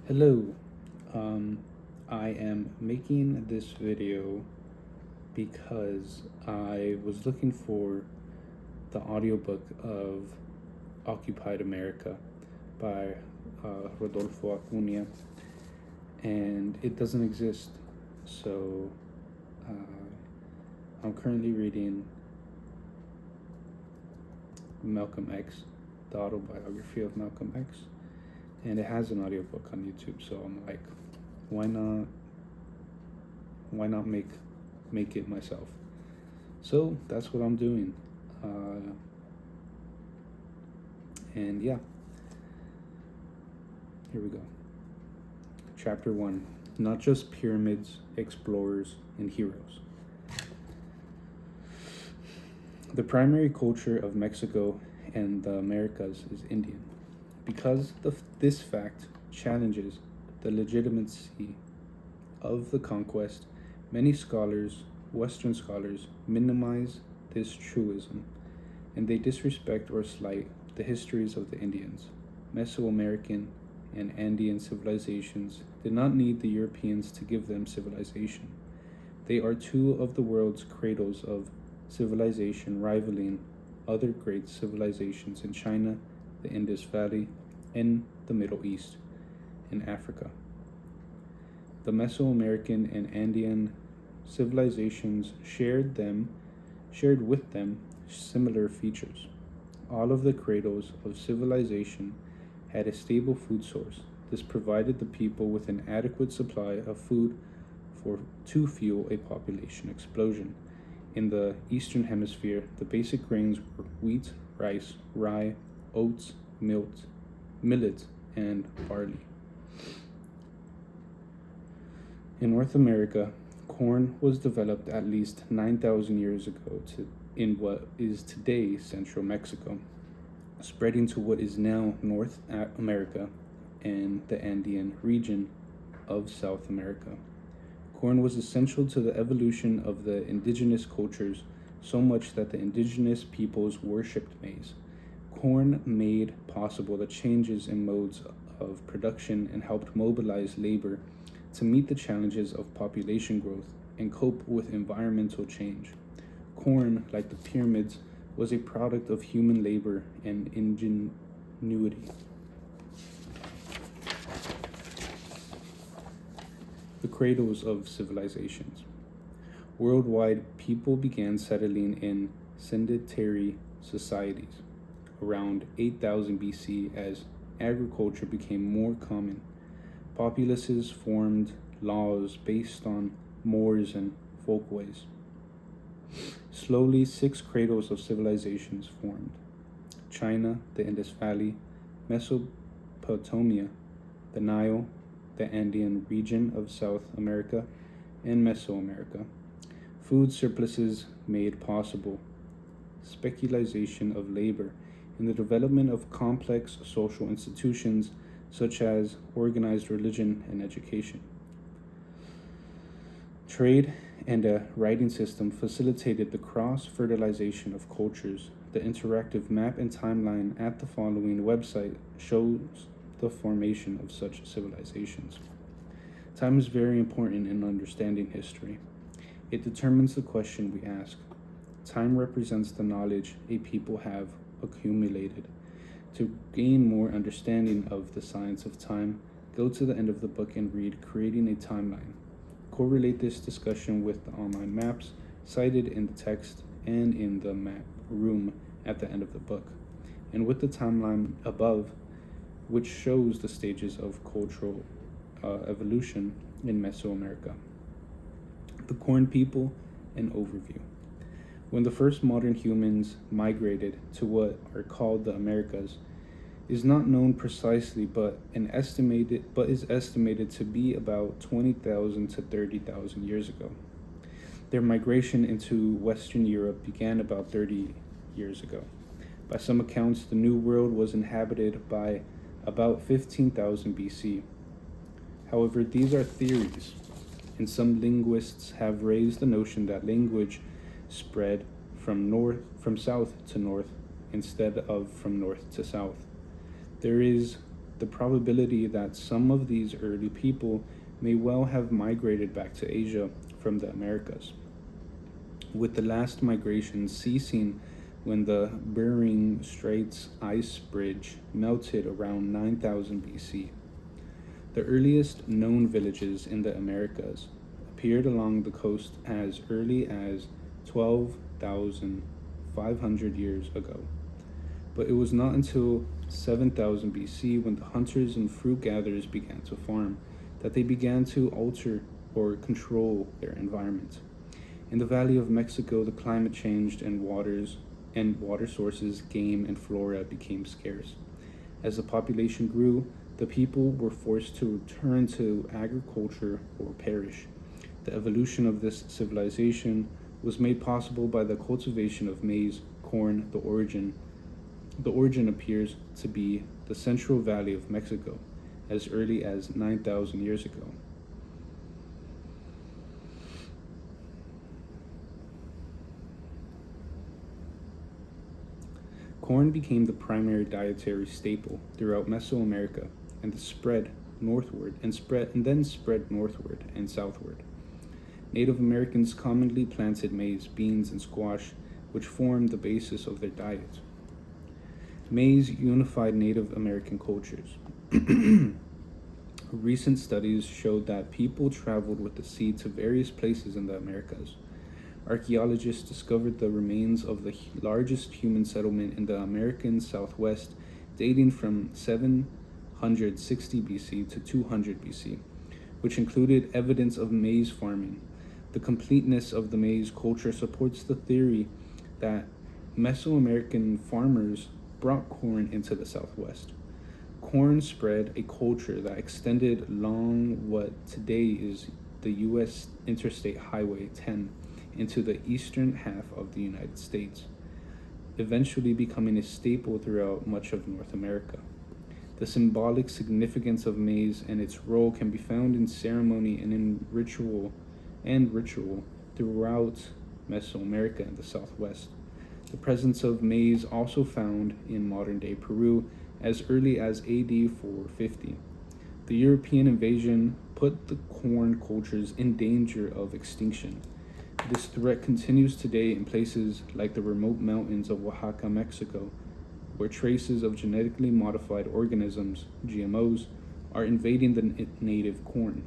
Hello, I am making this video because I was looking for the audiobook of Occupied America by Rudolfo Acuña, and it doesn't exist. So I'm currently reading Malcolm X, the autobiography of Malcolm X, and it has an audiobook on YouTube. So I'm like, why not? Why not make it myself? So that's what I'm doing. And yeah, here we go. Chapter 1. Not just pyramids, explorers, and heroes. The primary culture of Mexico and the Americas is Indian. Because this fact challenges the legitimacy of the conquest, many scholars, Western scholars, minimize this truism, and they disrespect or slight the histories of the Indians. Mesoamerican and Andean civilizations did not need the Europeans to give them civilization. They are two of the world's cradles of civilization, rivaling other great civilizations in China, the Indus Valley, in the Middle East, and Africa. The Mesoamerican and Andean civilizations shared with them similar features. All of the cradles of civilization had a stable food source. This provided the people with an adequate supply of food to fuel a population explosion. In the Eastern Hemisphere, the basic grains were wheat, rice, rye, oats, millet, and barley. In North America, corn was developed at least 9,000 years ago in what is today central Mexico, spreading to what is now North America and the Andean region of South America. Corn was essential to the evolution of the indigenous cultures, so much that the indigenous peoples worshipped maize. Corn made possible the changes in modes of production and helped mobilize labor to meet the challenges of population growth and cope with environmental change. Corn, like the pyramids, was a product of human labor and ingenuity. The cradles of civilizations. Worldwide, people began settling in sedentary societies around 8000 BC as agriculture became more common. Populaces formed laws based on mores and folkways. Slowly, 6 cradles of civilizations formed: China, the Indus Valley, Mesopotamia, the Nile, the Andean region of South America, and Mesoamerica. Food surpluses made possible speculation of labor and the development of complex social institutions such as organized religion and education. Trade and a writing system facilitated the cross-fertilization of cultures. The interactive map and timeline at the following website shows the formation of such civilizations. Time is very important in understanding history. It determines the question we ask. Time represents the knowledge a people have accumulated. To gain more understanding of the science of time, go to the end of the book and read Creating a Timeline. Correlate this discussion with the online maps cited in the text and in the map room at the end of the book, and with the timeline above, which shows the stages of cultural evolution in Mesoamerica. The Corn People, an overview. When the first modern humans migrated to what are called the Americas, is not known precisely, but is estimated to be about 20,000 to 30,000 years ago. Their migration into Western Europe began about 30 years ago. By some accounts, the New World was inhabited by about 15,000 BC. However, these are theories, and some linguists have raised the notion that language spread from south to north instead of from north to south. There is the probability that some of these early people may well have migrated back to Asia from the Americas, with the last migration ceasing when the Bering Straits ice bridge melted around 9000 BC. The earliest known villages in the Americas appeared along the coast as early as 12,500 years ago. But it was not until 7000 BC, when the hunters and fruit gatherers began to farm, that they began to alter or control their environment. In the Valley of Mexico, the climate changed and water sources, game, and flora became scarce. As the population grew, the people were forced to return to agriculture or perish. The evolution of this civilization was made possible by the cultivation of maize, corn. The origin appears to be the Central Valley of Mexico, as early as 9,000 years ago. Corn became the primary dietary staple throughout Mesoamerica and then spread northward and southward. Native Americans commonly planted maize, beans, and squash, which formed the basis of their diet. Maize unified Native American cultures. Recent studies showed that people traveled with the seed to various places in the Americas. Archaeologists discovered the remains of the largest human settlement in the American Southwest, dating from 760 BC to 200 BC, which included evidence of maize farming. The completeness of the maize culture supports the theory that Mesoamerican farmers brought corn into the Southwest. Corn spread a culture that extended along what today is the U.S. Interstate Highway 10 into the eastern half of the United States, eventually becoming a staple throughout much of North America. The symbolic significance of maize and its role can be found in ceremony and in ritual throughout Mesoamerica and the Southwest. The presence of maize also found in modern-day Peru as early as AD 450. The European invasion put the corn cultures in danger of extinction. This threat continues today in places like the remote mountains of Oaxaca, Mexico, where traces of genetically modified organisms, GMOs, are invading the native corn.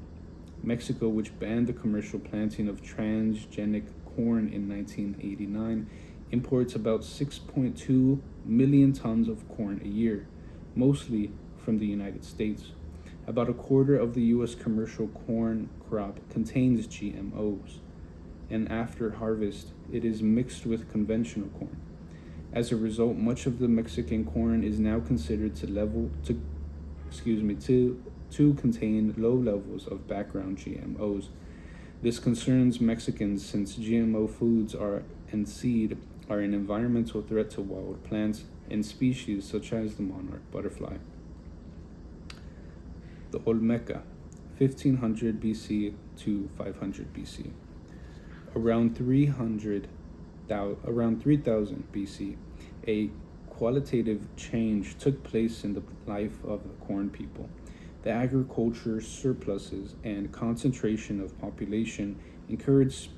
Mexico, which banned the commercial planting of transgenic corn in 1989, imports about 6.2 million tons of corn a year, mostly from the United States. About a quarter of the U.S. commercial corn crop contains GMOs, and after harvest, it is mixed with conventional corn. As a result, much of the Mexican corn is now considered to contain low levels of background GMOs. This concerns Mexicans since GMO foods and seed are an environmental threat to wild plants and species such as the monarch butterfly. The Olmeca, 1500 BC to 500 BC. Around 3000 BC, a qualitative change took place in the life of the corn people. The agriculture surpluses and concentration of population encouraged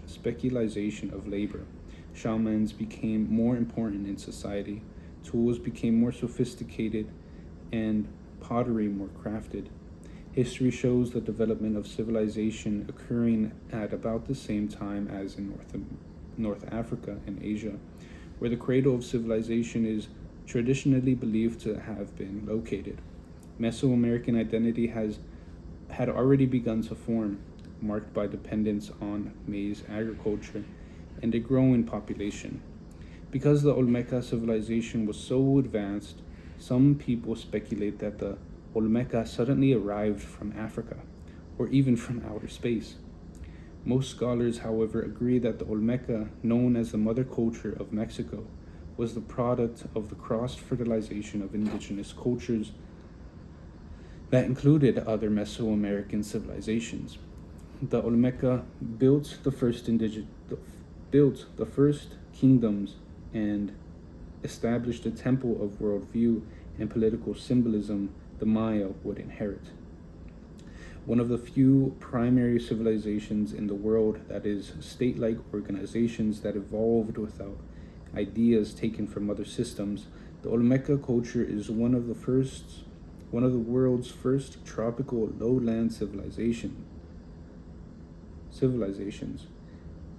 specialization of labor. Shamans became more important in society, tools became more sophisticated, and pottery more crafted. History shows the development of civilization occurring at about the same time as in North Africa and Asia, where the cradle of civilization is traditionally believed to have been located. Mesoamerican identity had already begun to form, marked by dependence on maize agriculture and a growing population. Because the Olmeca civilization was so advanced, some people speculate that the Olmeca suddenly arrived from Africa, or even from outer space. Most scholars, however, agree that the Olmeca, known as the mother culture of Mexico, was the product of the cross-fertilization of indigenous cultures that included other Mesoamerican civilizations. The Olmeca built the first kingdoms and established a temple of worldview and political symbolism the Maya would inherit. One of the few primary civilizations in the world that is state-like organizations that evolved without ideas taken from other systems, the Olmeca culture is one of the world's first tropical lowland civilizations,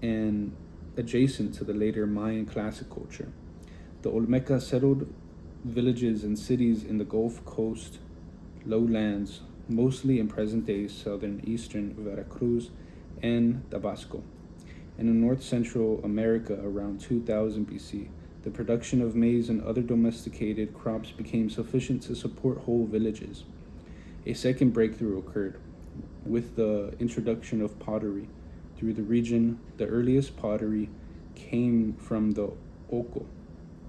and adjacent to the later Mayan classic culture. The Olmeca settled villages and cities in the Gulf Coast lowlands, mostly in present-day southern eastern Veracruz and Tabasco. And in North Central America around 2000 BC, the production of maize and other domesticated crops became sufficient to support whole villages. A second breakthrough occurred with the introduction of pottery through the region. The earliest pottery came from the Oco,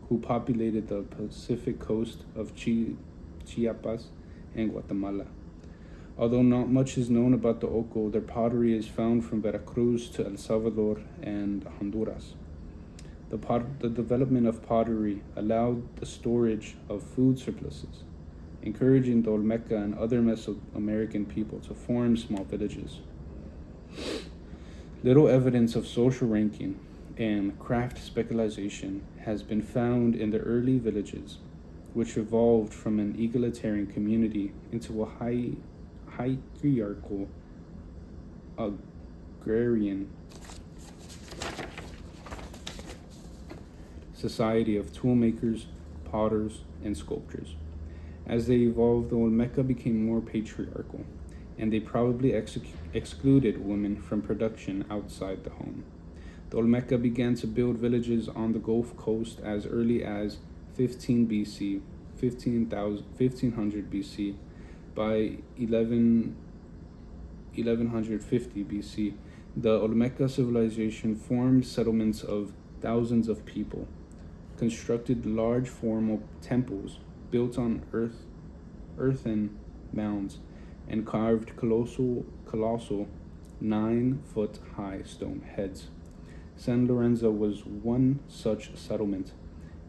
who populated the Pacific coast of Chiapas and Guatemala. Although not much is known about the Oco, their pottery is found from Veracruz to El Salvador and Honduras. The development of pottery allowed the storage of food surpluses, encouraging the Olmeca and other Mesoamerican people to form small villages. Little evidence of social ranking and craft specialization has been found in the early villages, which evolved from an egalitarian community into a hierarchical agrarian society of toolmakers, potters, and sculptors. As they evolved, the Olmeca became more patriarchal, and they probably excluded women from production outside the home. The Olmeca began to build villages on the Gulf Coast as early as 1500 BC. By 1150 BC, the Olmeca civilization formed settlements of thousands of people, constructed large formal temples built on earthen mounds, and carved colossal 9-foot-high stone heads. San Lorenzo was one such settlement,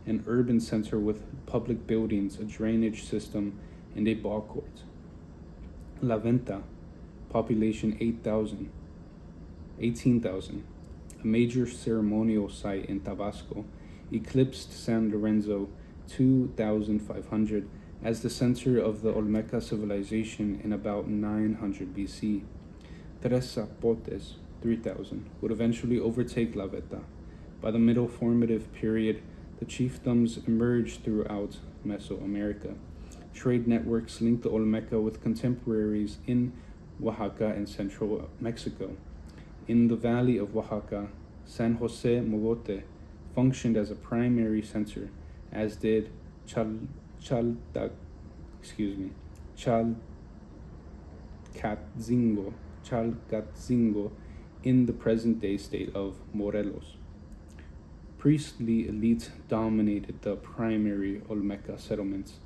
an urban center with public buildings, a drainage system, and a ball court. La Venta, population 18,000, a major ceremonial site in Tabasco, eclipsed San Lorenzo 2,500 as the center of the Olmeca civilization in about 900 BC. Tres Zapotes, 3,000, would eventually overtake La Veta. By the Middle Formative period, the chiefdoms emerged throughout Mesoamerica. Trade networks linked the Olmeca with contemporaries in Oaxaca and central Mexico. In the valley of Oaxaca, San Jose Mogote functioned as a primary center, as did Chalcatzingo in the present-day state of Morelos. Priestly elite dominated the primary Olmeca settlements.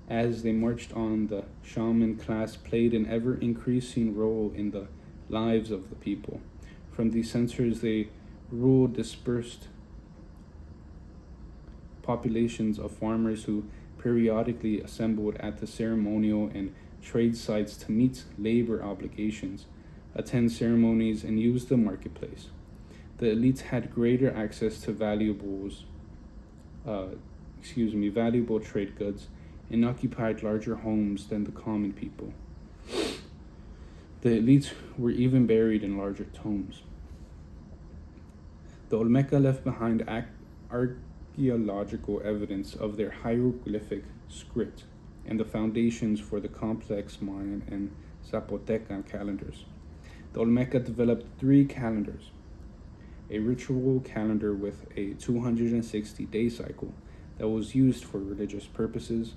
As they marched on, the shaman class played an ever-increasing role in the lives of the people. From these centers, they ruled dispersed populations of farmers who periodically assembled at the ceremonial and trade sites to meet labor obligations, attend ceremonies, and use the marketplace. The elites had greater access to valuable trade goods, and occupied larger homes than the common people. The elites were even buried in larger tombs. The Olmeca left behind archaeological evidence of their hieroglyphic script and the foundations for the complex Mayan and Zapotecan calendars. The Olmeca developed 3 calendars: a ritual calendar with a 260-day cycle that was used for religious purposes,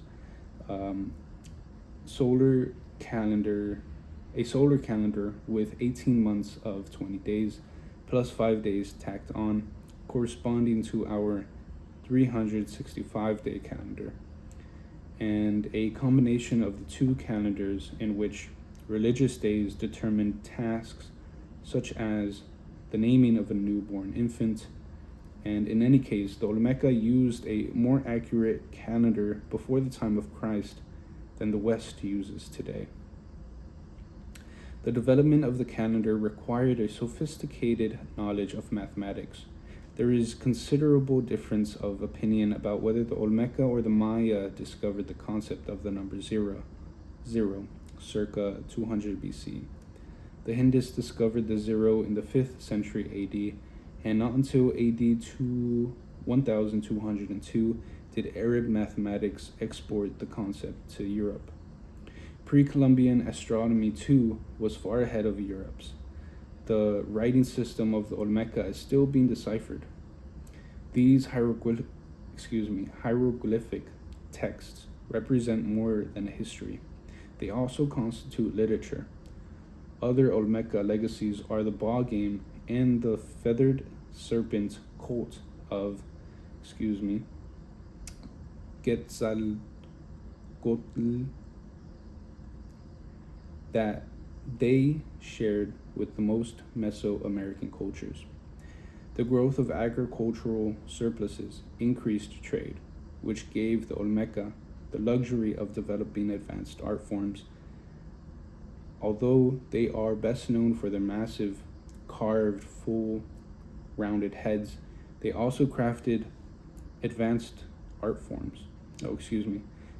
a solar calendar with 18 months of 20 days, plus 5 days tacked on, corresponding to our 365-day calendar, and a combination of the 2 calendars in which religious days determined tasks such as the naming of a newborn infant, And in any case, the Olmeca used a more accurate calendar before the time of Christ than the West uses today. The development of the calendar required a sophisticated knowledge of mathematics. There is considerable difference of opinion about whether the Olmeca or the Maya discovered the concept of the number zero, circa 200 BC. The Hindus discovered the zero in the 5th century AD, and not until AD 1202 did Arab mathematics export the concept to Europe. Pre-Columbian astronomy, too, was far ahead of Europe's. The writing system of the Olmeca is still being deciphered. These hieroglyphic texts represent more than a history. They also constitute literature. Other Olmeca legacies are the ball game and the feathered serpent cult of, Quetzalcoatl, that they shared with the most Mesoamerican cultures. The growth of agricultural surpluses increased trade, which gave the Olmeca the luxury of developing advanced art forms. Although they are best known for their massive, carved, full, rounded heads, they also crafted advanced art forms.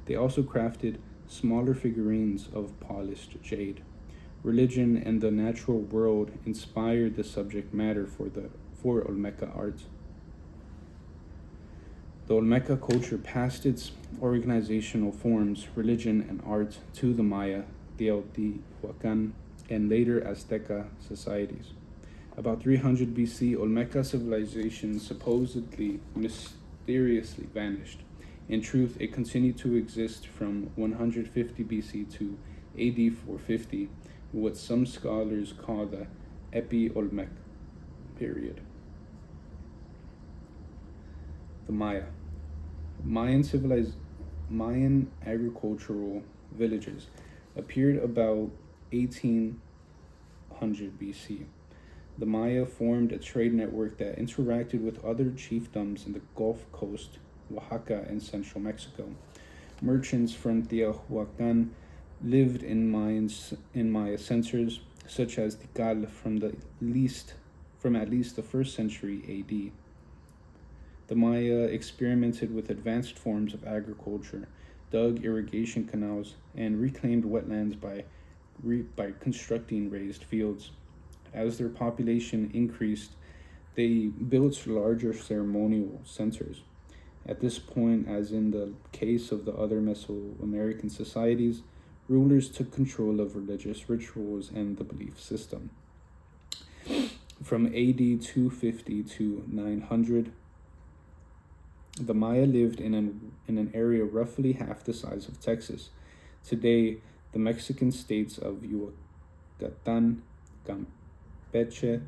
They also crafted smaller figurines of polished jade. Religion and the natural world inspired the subject matter for Olmeca art. The Olmeca culture passed its organizational forms, religion, and art to the Maya, the Teotihuacan, and later Azteca societies. About 300 BC, Olmeca civilization supposedly mysteriously vanished. In truth, it continued to exist from 150 BC to AD 450, what some scholars call the Epi-Olmec period. The Maya. Mayan agricultural villages appeared about 1800 BC. The Maya formed a trade network that interacted with other chiefdoms in the Gulf Coast, Oaxaca, and central Mexico. Merchants from Teotihuacan lived in Maya centers, such as Tikal from at least the 1st century AD. The Maya experimented with advanced forms of agriculture, dug irrigation canals, and reclaimed wetlands by constructing raised fields. As their population increased, they built larger ceremonial centers. At this point, as in the case of the other Mesoamerican societies, rulers took control of religious rituals and the belief system. From AD 250 to 900, the Maya lived in an area roughly half the size of Texas. Today, the Mexican states of Yucatan, Campeche,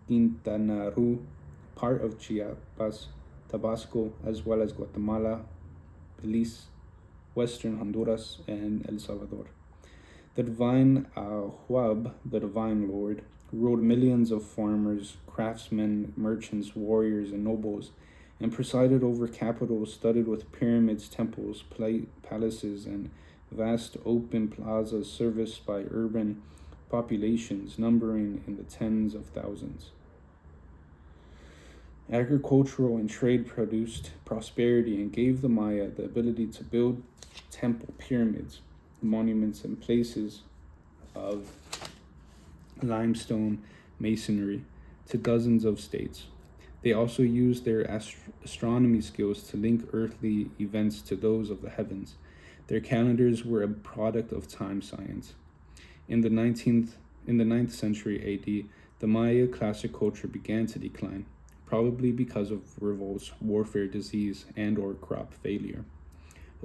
Quintana Roo, part of Chiapas, Tabasco, as well as Guatemala, Belize, Western Honduras, and El Salvador. The divine Ahuab, the divine lord, ruled millions of farmers, craftsmen, merchants, warriors, and nobles, and presided over capitals studded with pyramids, temples, palaces, and vast open plazas serviced by urban populations numbering in the tens of thousands. Agricultural and trade produced prosperity and gave the Maya the ability to build temple pyramids, monuments, and places of limestone masonry to dozens of states. They also used their astronomy skills to link earthly events to those of the heavens. Their calendars were a product of time science. In the 9th century AD, the Maya classic culture began to decline, probably because of revolts, warfare, disease, and/or crop failure.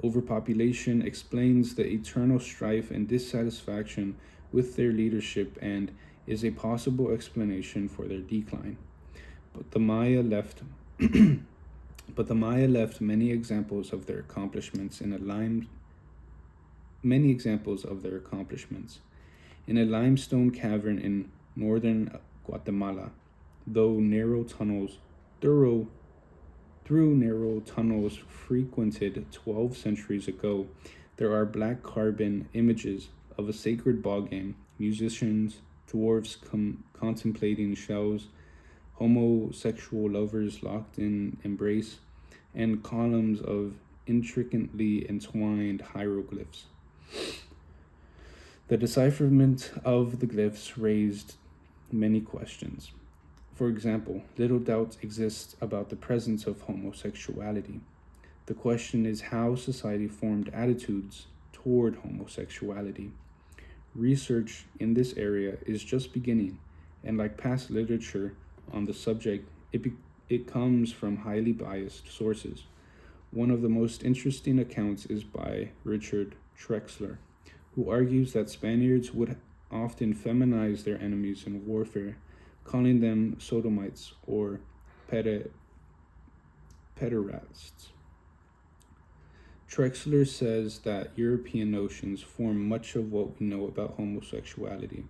Overpopulation explains the eternal strife and dissatisfaction with their leadership and is a possible explanation for their decline. But the Maya left many examples of their accomplishments in a limestone cavern in northern Guatemala, though through narrow tunnels frequented 12 centuries ago. There are black carbon images of a sacred ball game, musicians, dwarves contemplating shells, homosexual lovers locked in embrace, and columns of intricately entwined hieroglyphs. The decipherment of the glyphs raised many questions. For example, little doubt exists about the presence of homosexuality. The question is how society formed attitudes toward homosexuality. Research in this area is just beginning, and like past literature on the subject, it comes from highly biased sources. One of the most interesting accounts is by Richard Trexler, who argues that Spaniards would often feminize their enemies in warfare, calling them sodomites or pederasts. Trexler says that European notions form much of what we know about homosexuality.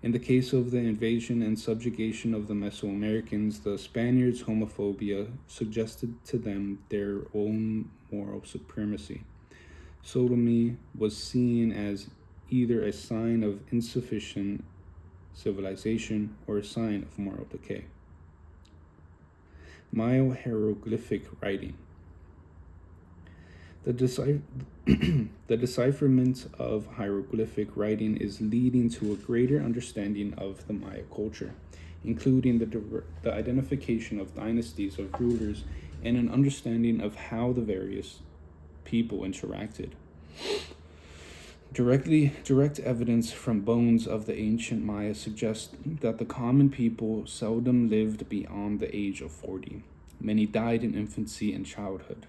In the case of the invasion and subjugation of the Mesoamericans, the Spaniards' homophobia suggested to them their own moral supremacy. Sodomy was seen as either a sign of insufficient civilization or a sign of moral decay. Maya hieroglyphic writing. The decipherment of hieroglyphic writing is leading to a greater understanding of the Maya culture, including the identification of dynasties of rulers and an understanding of how the various people interacted. Direct evidence from bones of the ancient Maya suggests that the common people seldom lived beyond the age of 40. Many died in infancy and childhood.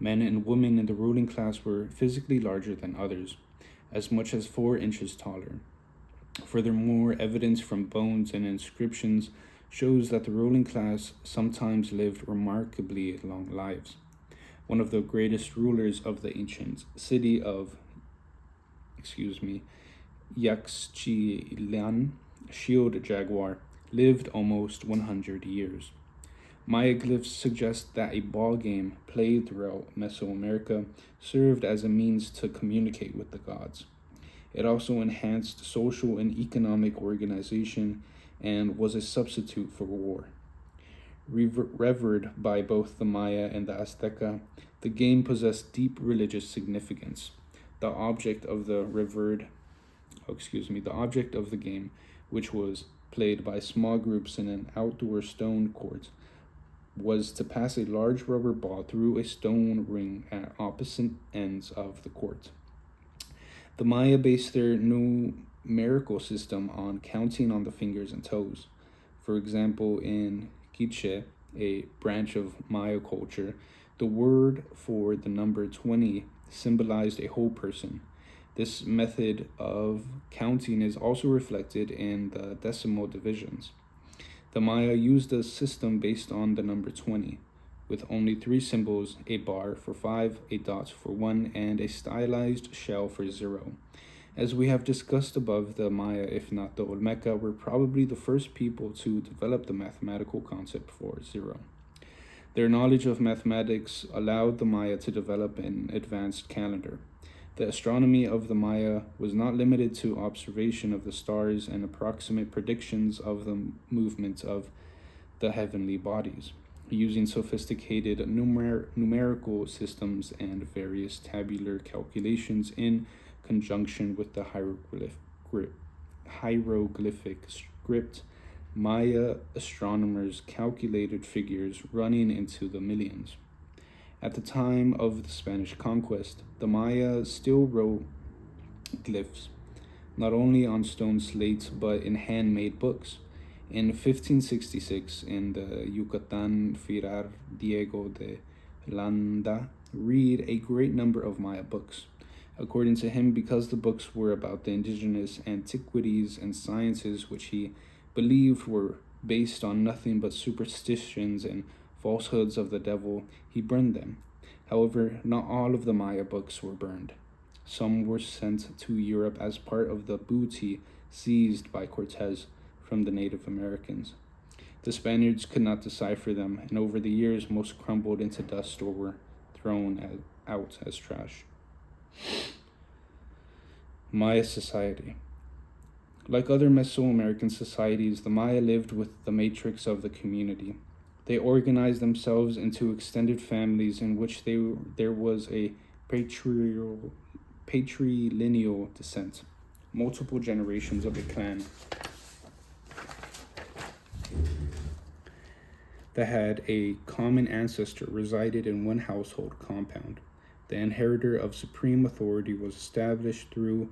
Men and women in the ruling class were physically larger than others, as much as 4 inches taller. Furthermore, evidence from bones and inscriptions shows that the ruling class sometimes lived remarkably long lives. One of the greatest rulers of the ancient city of Yaxchilan, Shield Jaguar, lived almost 100 years. Maya glyphs suggest that a ball game played throughout Mesoamerica served as a means to communicate with the gods. It also enhanced social and economic organization and was a substitute for war. Revered by both the Maya and the Azteca, the game possessed deep religious significance. The object of the game, which was played by small groups in an outdoor stone court, was to pass a large rubber ball through a stone ring at opposite ends of the court. The Maya based their numerical system on counting on the fingers and toes. For example, in Quiche, a branch of Maya culture, the word for the number 20 symbolized a whole person. This method of counting is also reflected in the decimal divisions. The Maya used a system based on the number 20, with only 3 symbols: a bar for 5, a dot for 1, and a stylized shell for 0. As we have discussed above, the Maya, if not the Olmeca, were probably the first people to develop the mathematical concept for 0. Their knowledge of mathematics allowed the Maya to develop an advanced calendar. The astronomy of the Maya was not limited to observation of the stars and approximate predictions of the movement of the heavenly bodies. Using sophisticated numerical systems and various tabular calculations in conjunction with the hieroglyphic script, Maya astronomers calculated figures running into the millions. At the time of the Spanish conquest, the Maya still wrote glyphs, not only on stone slates but in handmade books. In 1566, in the Yucatan, Firar Diego de Landa read a great number of Maya books. According to him, because the books were about the indigenous antiquities and sciences which he believed were based on nothing but superstitions and falsehoods of the devil, he burned them. However, not all of the Maya books were burned. Some were sent to Europe as part of the booty seized by Cortez from the Native Americans. The Spaniards could not decipher them, and over the years most crumbled into dust or were thrown out as trash. Maya society. Like other Mesoamerican societies, the Maya lived with the matrix of the community. They organized themselves into extended families in which there was a patrilineal descent, multiple generations of a clan that had a common ancestor resided in one household compound. The inheritor of supreme authority was established through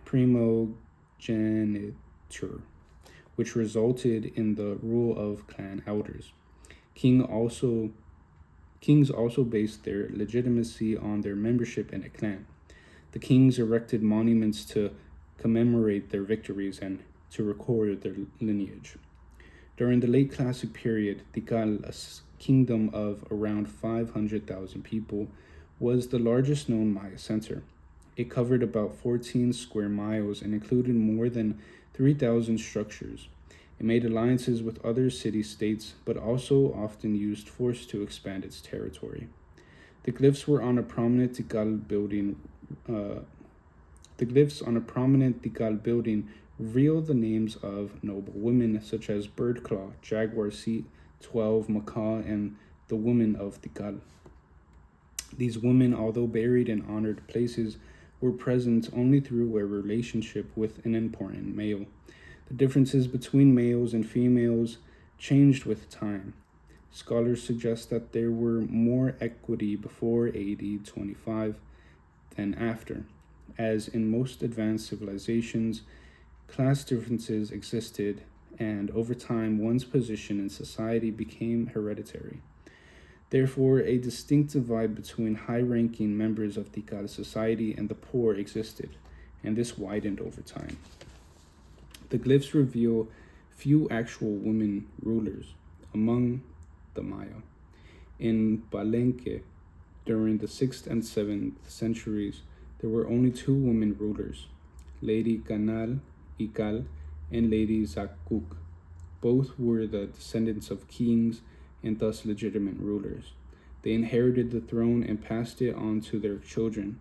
primogeniture, which resulted in the rule of clan elders. Kings also based their legitimacy on their membership in a clan. The kings erected monuments to commemorate their victories and to record their lineage. During the late Classic period, Tikal, a kingdom of around 500,000 people, was the largest known Maya center. It covered about 14 square miles and included more than 3,000 structures. It made alliances with other city-states, but also often used force to expand its territory. The glyphs on a prominent Tikal building reveal the names of noble women such as Birdclaw, Jaguar Seat, 12, Macaw, and the women of Tikal. These women, although buried in honored places, were present only through a relationship with an important male. The differences between males and females changed with time. Scholars suggest that there were more equity before AD 25 than after. As in most advanced civilizations, class differences existed, and over time, one's position in society became hereditary. Therefore, a distinct divide between high-ranking members of Tikal society and the poor existed, and this widened over time. The glyphs reveal few actual women rulers among the Maya. In Palenque, during the 6th and 7th centuries, there were only 2 women rulers, Lady Canal Ical and Lady Zakuk. Both were the descendants of kings and thus legitimate rulers. They inherited the throne and passed it on to their children.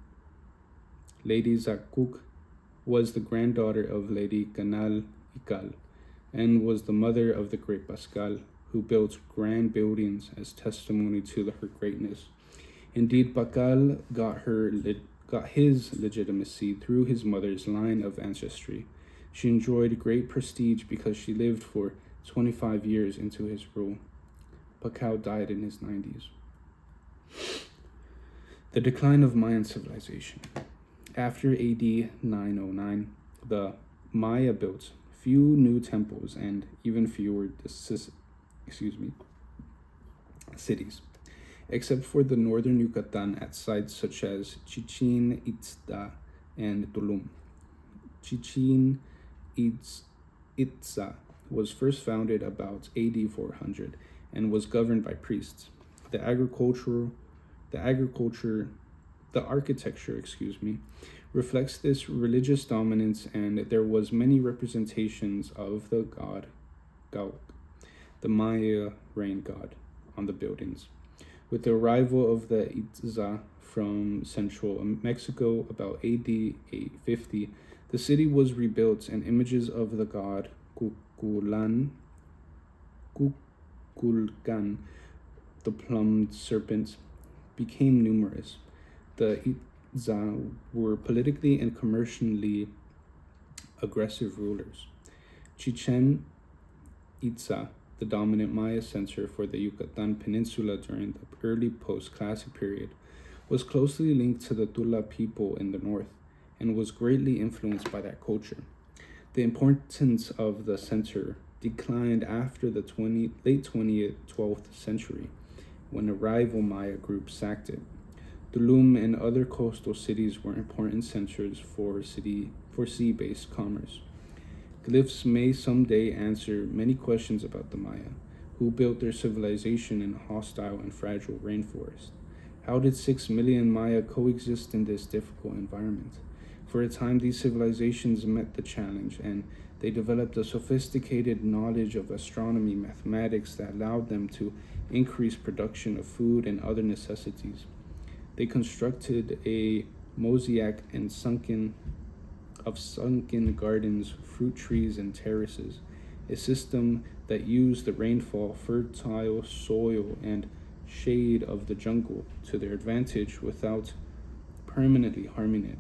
Lady Zakuk was the granddaughter of Lady Canal Ical and was the mother of the great Pascal, who built grand buildings as testimony to her greatness. Indeed, Pascal got his legitimacy through his mother's line of ancestry. She enjoyed great prestige because she lived for 25 years into his rule. Pascal died in his 90s. The decline of Mayan civilization. After AD 909, the Maya built few new temples and even fewer cities, except for the northern Yucatan at sites such as Chichen Itza and Tulum. Chichen Itza was first founded about AD 400 and was governed by priests. The architecture, reflects this religious dominance, and there was many representations of the god Gauk, the Maya rain god, on the buildings. With the arrival of the Itza from central Mexico about AD 850, the city was rebuilt, and images of the god Kukulkan, the plumed serpent, became numerous. The Itza were politically and commercially aggressive rulers. Chichen Itza, the dominant Maya center for the Yucatan Peninsula during the early post-classic period, was closely linked to the Tula people in the north and was greatly influenced by that culture. The importance of the center declined after the late 12th century, when a rival Maya group sacked it. Tulum and other coastal cities were important centers for sea-based commerce. Glyphs may someday answer many questions about the Maya, who built their civilization in a hostile and fragile rainforest. How did 6 million Maya coexist in this difficult environment? For a time, these civilizations met the challenge, and they developed a sophisticated knowledge of astronomy, mathematics that allowed them to increase production of food and other necessities. They constructed a mosaic and sunken gardens, fruit trees, and terraces, a system that used the rainfall, fertile soil, and shade of the jungle to their advantage without permanently harming it.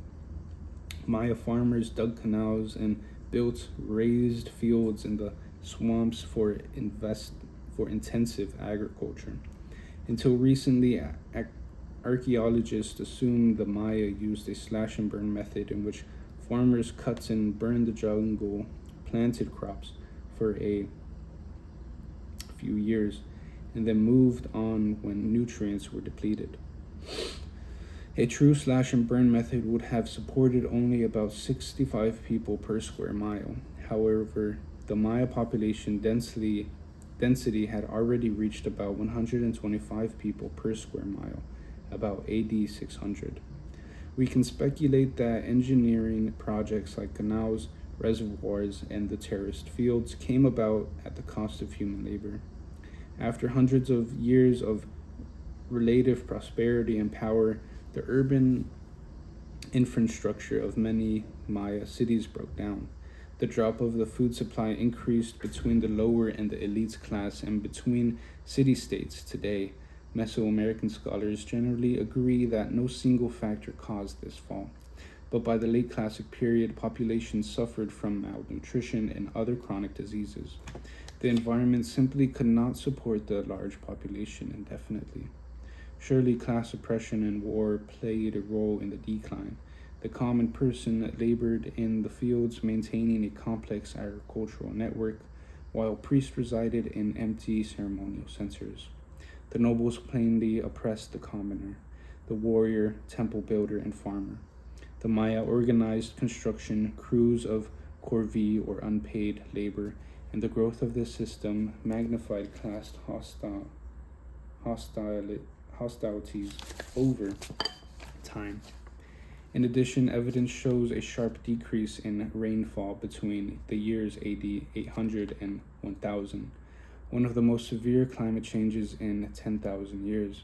Maya farmers dug canals and built raised fields in the swamps for intensive agriculture. Until recently, archaeologists assumed the Maya used a slash and burn method in which farmers cut and burned the jungle, planted crops for a few years, and then moved on when nutrients were depleted. A true slash and burn method would have supported only about 65 people per square mile. However, the Maya population density had already reached about 125 people per square mile, about AD 600. We can speculate that engineering projects like canals, reservoirs, and the terraced fields came about at the cost of human labor. After hundreds of years of relative prosperity and power, the urban infrastructure of many Maya cities broke down. The drop of the food supply increased between the lower and the elite class and between city-states. Today, Mesoamerican scholars generally agree that no single factor caused this fall. But by the late Classic period, populations suffered from malnutrition and other chronic diseases. The environment simply could not support the large population indefinitely. Surely class oppression and war played a role in the decline. The common person labored in the fields, maintaining a complex agricultural network, while priests resided in empty ceremonial centers. The nobles plainly oppressed the commoner, the warrior, temple builder, and farmer. The Maya organized construction, crews of corvée or unpaid labor, and the growth of this system magnified class hostilities over time. In addition, evidence shows a sharp decrease in rainfall between the years AD 800 and 1000, one of the most severe climate changes in 10,000 years.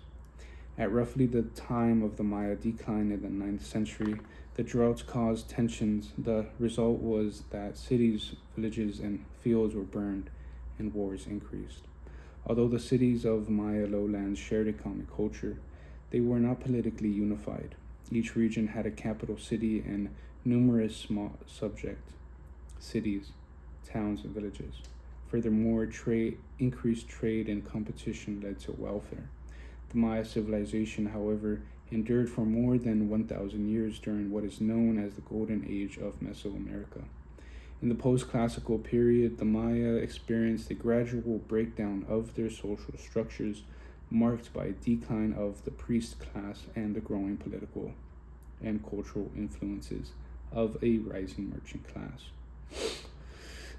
At roughly the time of the Maya decline in the 9th century, the droughts caused tensions. The result was that cities, villages, and fields were burned, and wars increased. Although the cities of Maya lowlands shared a common culture, they were not politically unified. Each region had a capital city and numerous small subject cities, towns, and villages. Furthermore, increased trade and competition led to welfare. The Maya civilization, however, endured for more than 1,000 years during what is known as the Golden Age of Mesoamerica. In the post-classical period, the Maya experienced a gradual breakdown of their social structures, marked by a decline of the priest class and the growing political and cultural influences of a rising merchant class.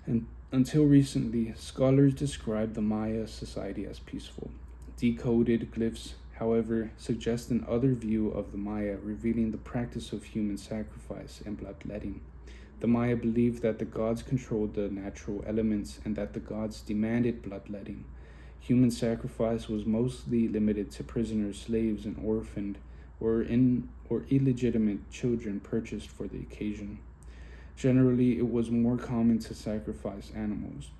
And until recently, scholars described the Maya society as peaceful. Decoded glyphs, however, suggest another view of the Maya, revealing the practice of human sacrifice and bloodletting. The Maya believed that the gods controlled the natural elements and that the gods demanded bloodletting. Human sacrifice was mostly limited to prisoners, slaves, and orphaned or illegitimate children purchased for the occasion. Generally, it was more common to sacrifice animals.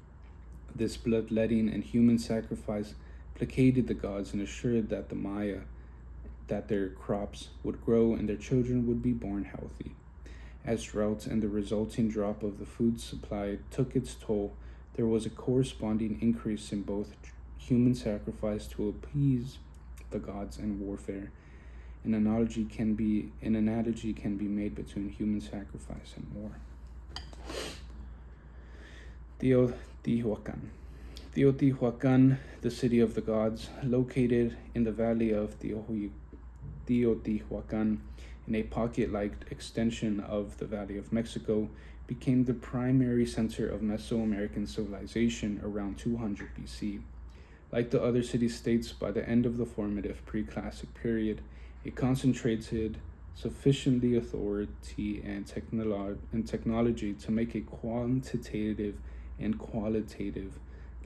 This bloodletting and human sacrifice placated the gods and assured that the Maya that their crops would grow and their children would be born healthy. As droughts and the resulting drop of the food supply took its toll, there was a corresponding increase in both human sacrifice to appease the gods and warfare. An analogy can be made between human sacrifice and war. Teotihuacan. Teotihuacan, the city of the gods, located in the valley of Teotihuacan, in a pocket-like extension of the Valley of Mexico, became the primary center of Mesoamerican civilization around 200 BC. Like the other city-states, by the end of the formative pre-classic period, a concentrated sufficiently authority and technology to make a quantitative and qualitative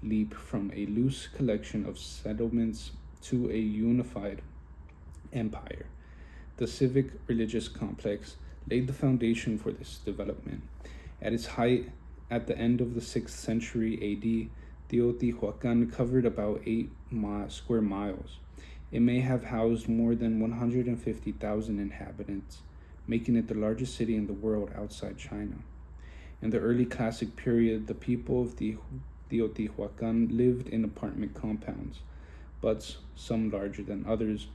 leap from a loose collection of settlements to a unified empire. The civic religious complex laid the foundation for this development. At its height, at the end of the 6th century AD, Teotihuacan covered about 8 square miles. It may have housed more than 150,000 inhabitants, making it the largest city in the world outside China. In the early classic period, the people of Teotihuacan lived in apartment compounds, but some larger than others.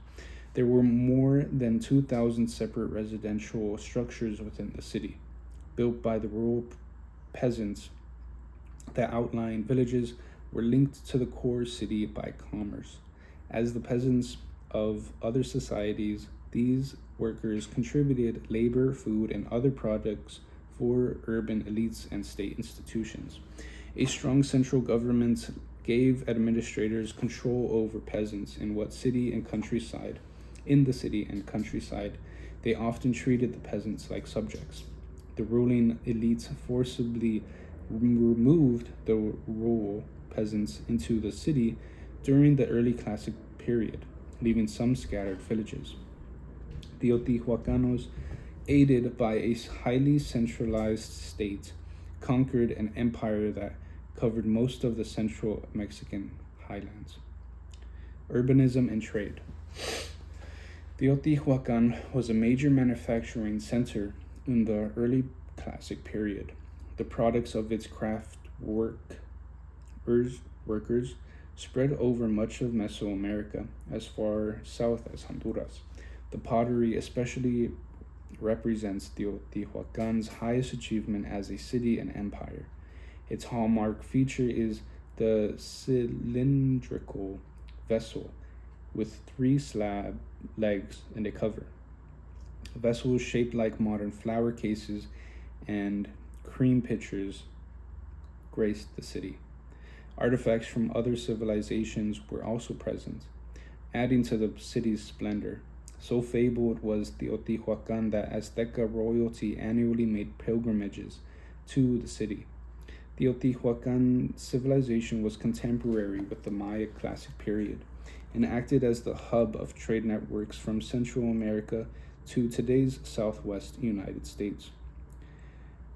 There were more than 2,000 separate residential structures within the city, built by the rural peasants. The outlying villages were linked to the core city by commerce. As the peasants of other societies, these workers contributed labor, food, and other products for urban elites and state institutions. A strong central government gave administrators control over peasants in the city and countryside. They often treated the peasants like subjects. The ruling elites forcibly removed the rural peasants into the city during the early classic period, leaving some scattered villages. The Teotihuacanos, aided by a highly centralized state, conquered an empire that covered most of the central Mexican highlands. Urbanism and trade. Teotihuacan was a major manufacturing center in the early classic period. The products of its craft workers spread over much of Mesoamerica as far south as Honduras. The pottery especially represents Teotihuacan's highest achievement as a city and empire. Its hallmark feature is the cylindrical vessel with 3 slab legs and a cover. Vessels shaped like modern flower cases and cream pitchers graced the city. Artifacts from other civilizations were also present, adding to the city's splendor. So fabled was Teotihuacan that Azteca royalty annually made pilgrimages to the city. Teotihuacan civilization was contemporary with the Maya classic period and acted as the hub of trade networks from Central America to today's southwest United States.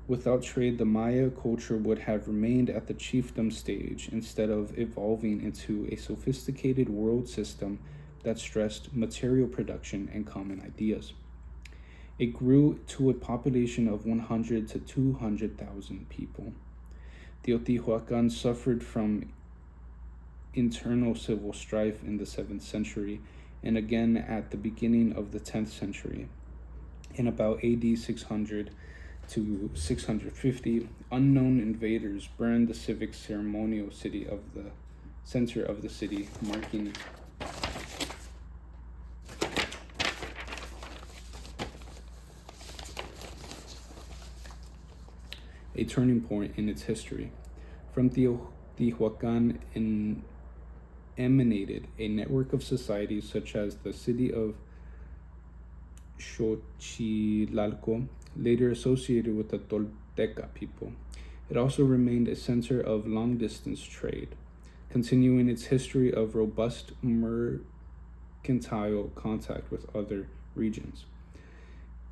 Without trade, the Maya culture would have remained at the chiefdom stage instead of evolving into a sophisticated world system that stressed material production and common ideas. It grew to a population of 100 to 200,000 people. Teotihuacan suffered from internal civil strife in the 7th century and again at the beginning of the 10th century. In about AD 600 to 650, unknown invaders burned the civic ceremonial city of the center of the city, marking a turning point in its history. From Teotihuacan emanated a network of societies such as the city of Xochilalco, later associated with the Tolteca people. It also remained a center of long-distance trade, continuing its history of robust mercantile contact with other regions.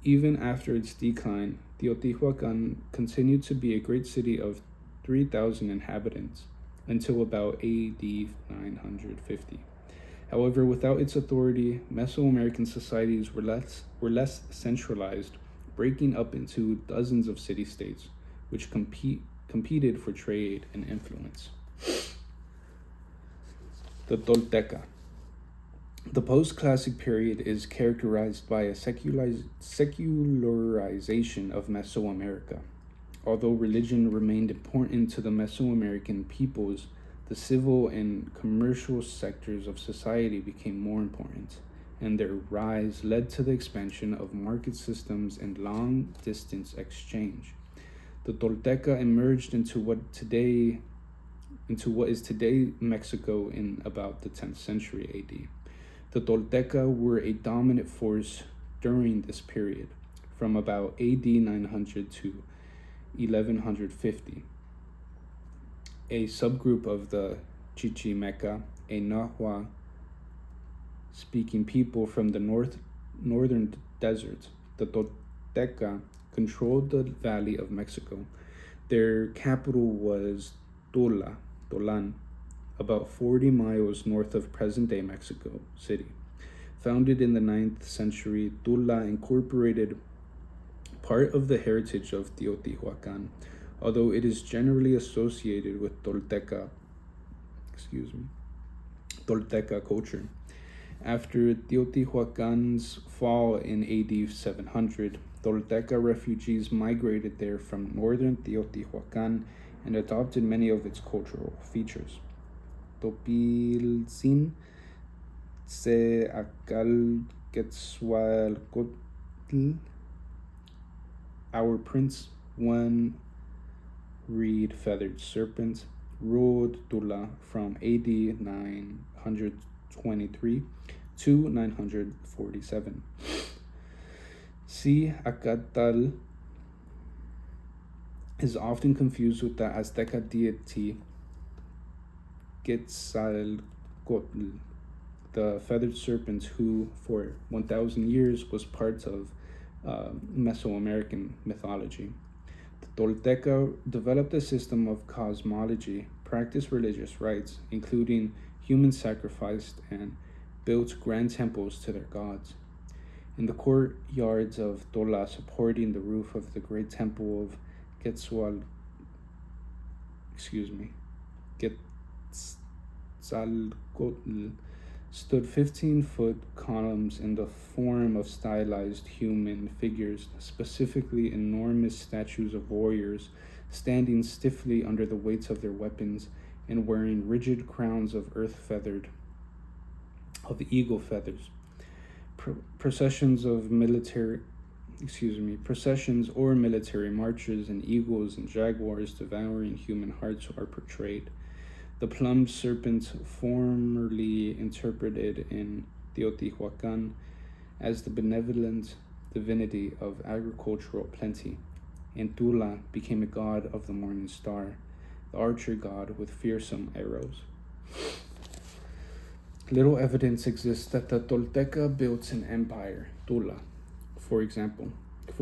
Even after its decline, Teotihuacan continued to be a great city of 3,000 inhabitants until about AD 950. However, without its authority, Mesoamerican societies were less centralized, breaking up into dozens of city-states, which competed for trade and influence. The Tolteca. The post-classic period is characterized by a secularization of Mesoamerica. Although religion remained important to the Mesoamerican peoples, the civil and commercial sectors of society became more important, and their rise led to the expansion of market systems and long-distance exchange. The Tolteca emerged into what is today Mexico in about the 10th century AD. The Tolteca were a dominant force during this period, from about AD 900 to 1150. A subgroup of the Chichimeca, a Nahua speaking people from the northern desert, the Tolteca, controlled the Valley of Mexico. Their capital was Tolan, about 40 miles north of present-day Mexico City. Founded in the 9th century, Tula incorporated part of the heritage of Teotihuacan, although it is generally associated with Tolteca culture. After Teotihuacan's fall in AD 700, Tolteca refugees migrated there from northern Teotihuacan and adopted many of its cultural features. Topilzin se akal Quetzalcoatl, our prince, one reed feathered serpent, ruled Tula from AD 923 to 947. Si Acatl is often confused with the Azteca deity Quetzalcoatl, the feathered serpent who, for 1,000 years, was part of Mesoamerican mythology. The Tolteca developed a system of cosmology, practiced religious rites, including human sacrifice, and built grand temples to their gods. In the courtyards of Tola, supporting the roof of the great temple of Quetzalcoatl, stood 15-foot columns in the form of stylized human figures, specifically enormous statues of warriors standing stiffly under the weights of their weapons and wearing rigid crowns of eagle feathers. Processions or military marches and eagles and jaguars devouring human hearts are portrayed. The plumed serpent, formerly interpreted in Teotihuacan as the benevolent divinity of agricultural plenty, in Tula became a god of the morning star, the archer god with fearsome arrows. Little evidence exists that the Tolteca built an empire. Tula, for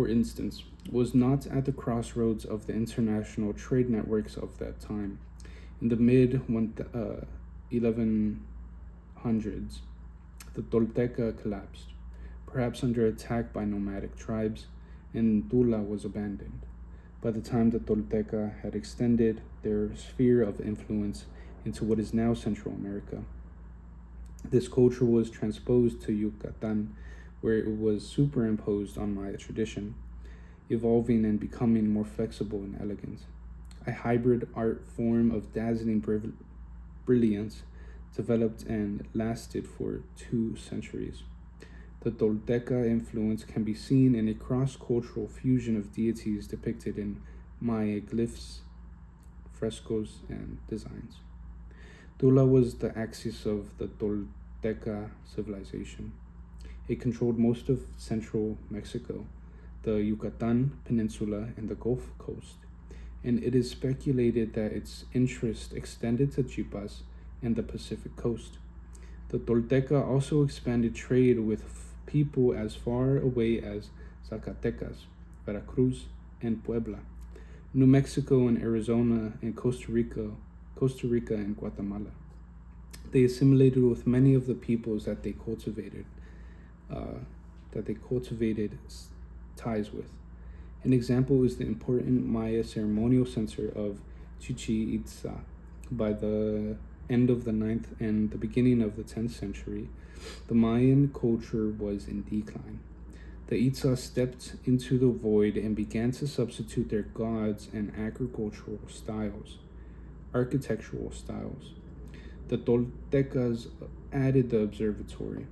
instance, was not at the crossroads of the international trade networks of that time. In the mid-1100s, the Tolteca collapsed, perhaps under attack by nomadic tribes, and Tula was abandoned. By the time the Tolteca had extended their sphere of influence into what is now Central America, this culture was transposed to Yucatan, where it was superimposed on Maya tradition, evolving and becoming more flexible and elegant. A hybrid art form of dazzling brilliance developed and lasted for 2 centuries. The Tolteca influence can be seen in a cross-cultural fusion of deities depicted in Maya glyphs, frescoes, and designs. Tula was the axis of the Tolteca civilization. It controlled most of central Mexico, the Yucatan Peninsula, and the Gulf Coast, and it is speculated that its interest extended to Chiapas and the Pacific coast. The Tolteca also expanded trade with people as far away as Zacatecas, Veracruz, and Puebla, New Mexico and Arizona, and Costa Rica and Guatemala. They assimilated with many of the peoples that they cultivated ties with. An example is the important Maya ceremonial center of Chichén Itzá. By the end of the 9th and the beginning of the 10th century, the Mayan culture was in decline. The Itzá stepped into the void and began to substitute their gods and architectural styles. The Toltecas added the observatory,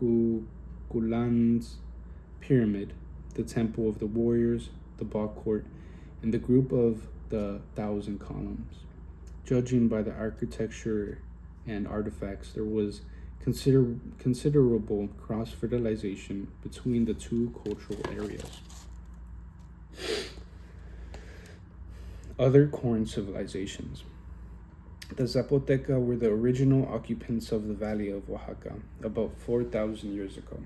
Kukulkan's pyramid, the temple of the warriors, the ball court, and the group of the 1,000 columns. Judging by the architecture and artifacts, there was considerable cross-fertilization between the two cultural areas. Other corn civilizations. The Zapoteca were the original occupants of the valley of Oaxaca about 4,000 years ago.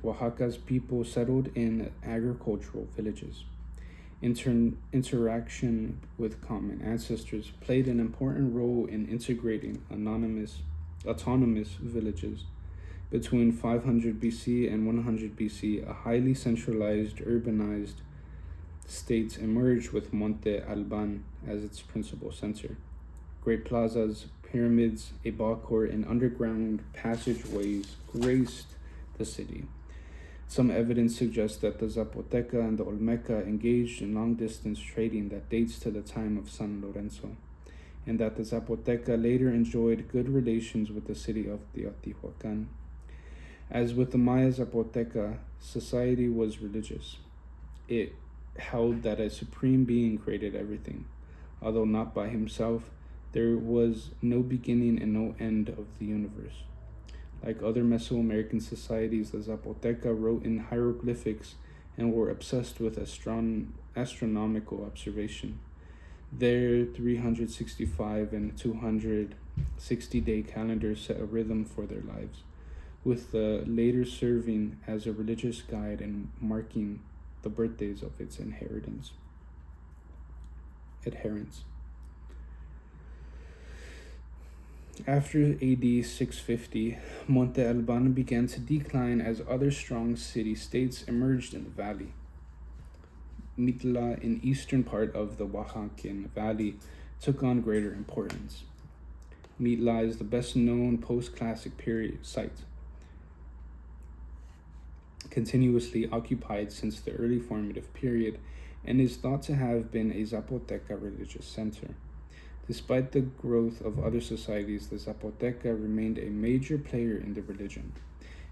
Oaxaca's people settled in agricultural villages. Interaction with common ancestors played an important role in integrating autonomous villages. Between 500 BC and 100 BC, a highly centralized, urbanized state emerged with Monte Alban as its principal center. Great plazas, pyramids, a ball court, and underground passageways graced the city. Some evidence suggests that the Zapoteca and the Olmeca engaged in long-distance trading that dates to the time of San Lorenzo, and that the Zapoteca later enjoyed good relations with the city of Teotihuacan. As with the Maya Zapoteca, society was religious. It held that a supreme being created everything. Although not by himself, there was no beginning and no end of the universe. Like other Mesoamerican societies, the Zapoteca wrote in hieroglyphics and were obsessed with astronomical observation. Their 365 and 260-day calendars set a rhythm for their lives, with the later serving as a religious guide and marking the birthdays of its adherents. After AD 650, Monte Alban began to decline as other strong city-states emerged in the valley. Mitla, in eastern part of the Oaxacan Valley, took on greater importance. Mitla is the best-known post-classic period site, continuously occupied since the early formative period, and is thought to have been a Zapoteca religious center. Despite the growth of other societies, the Zapoteca remained a major player in the religion.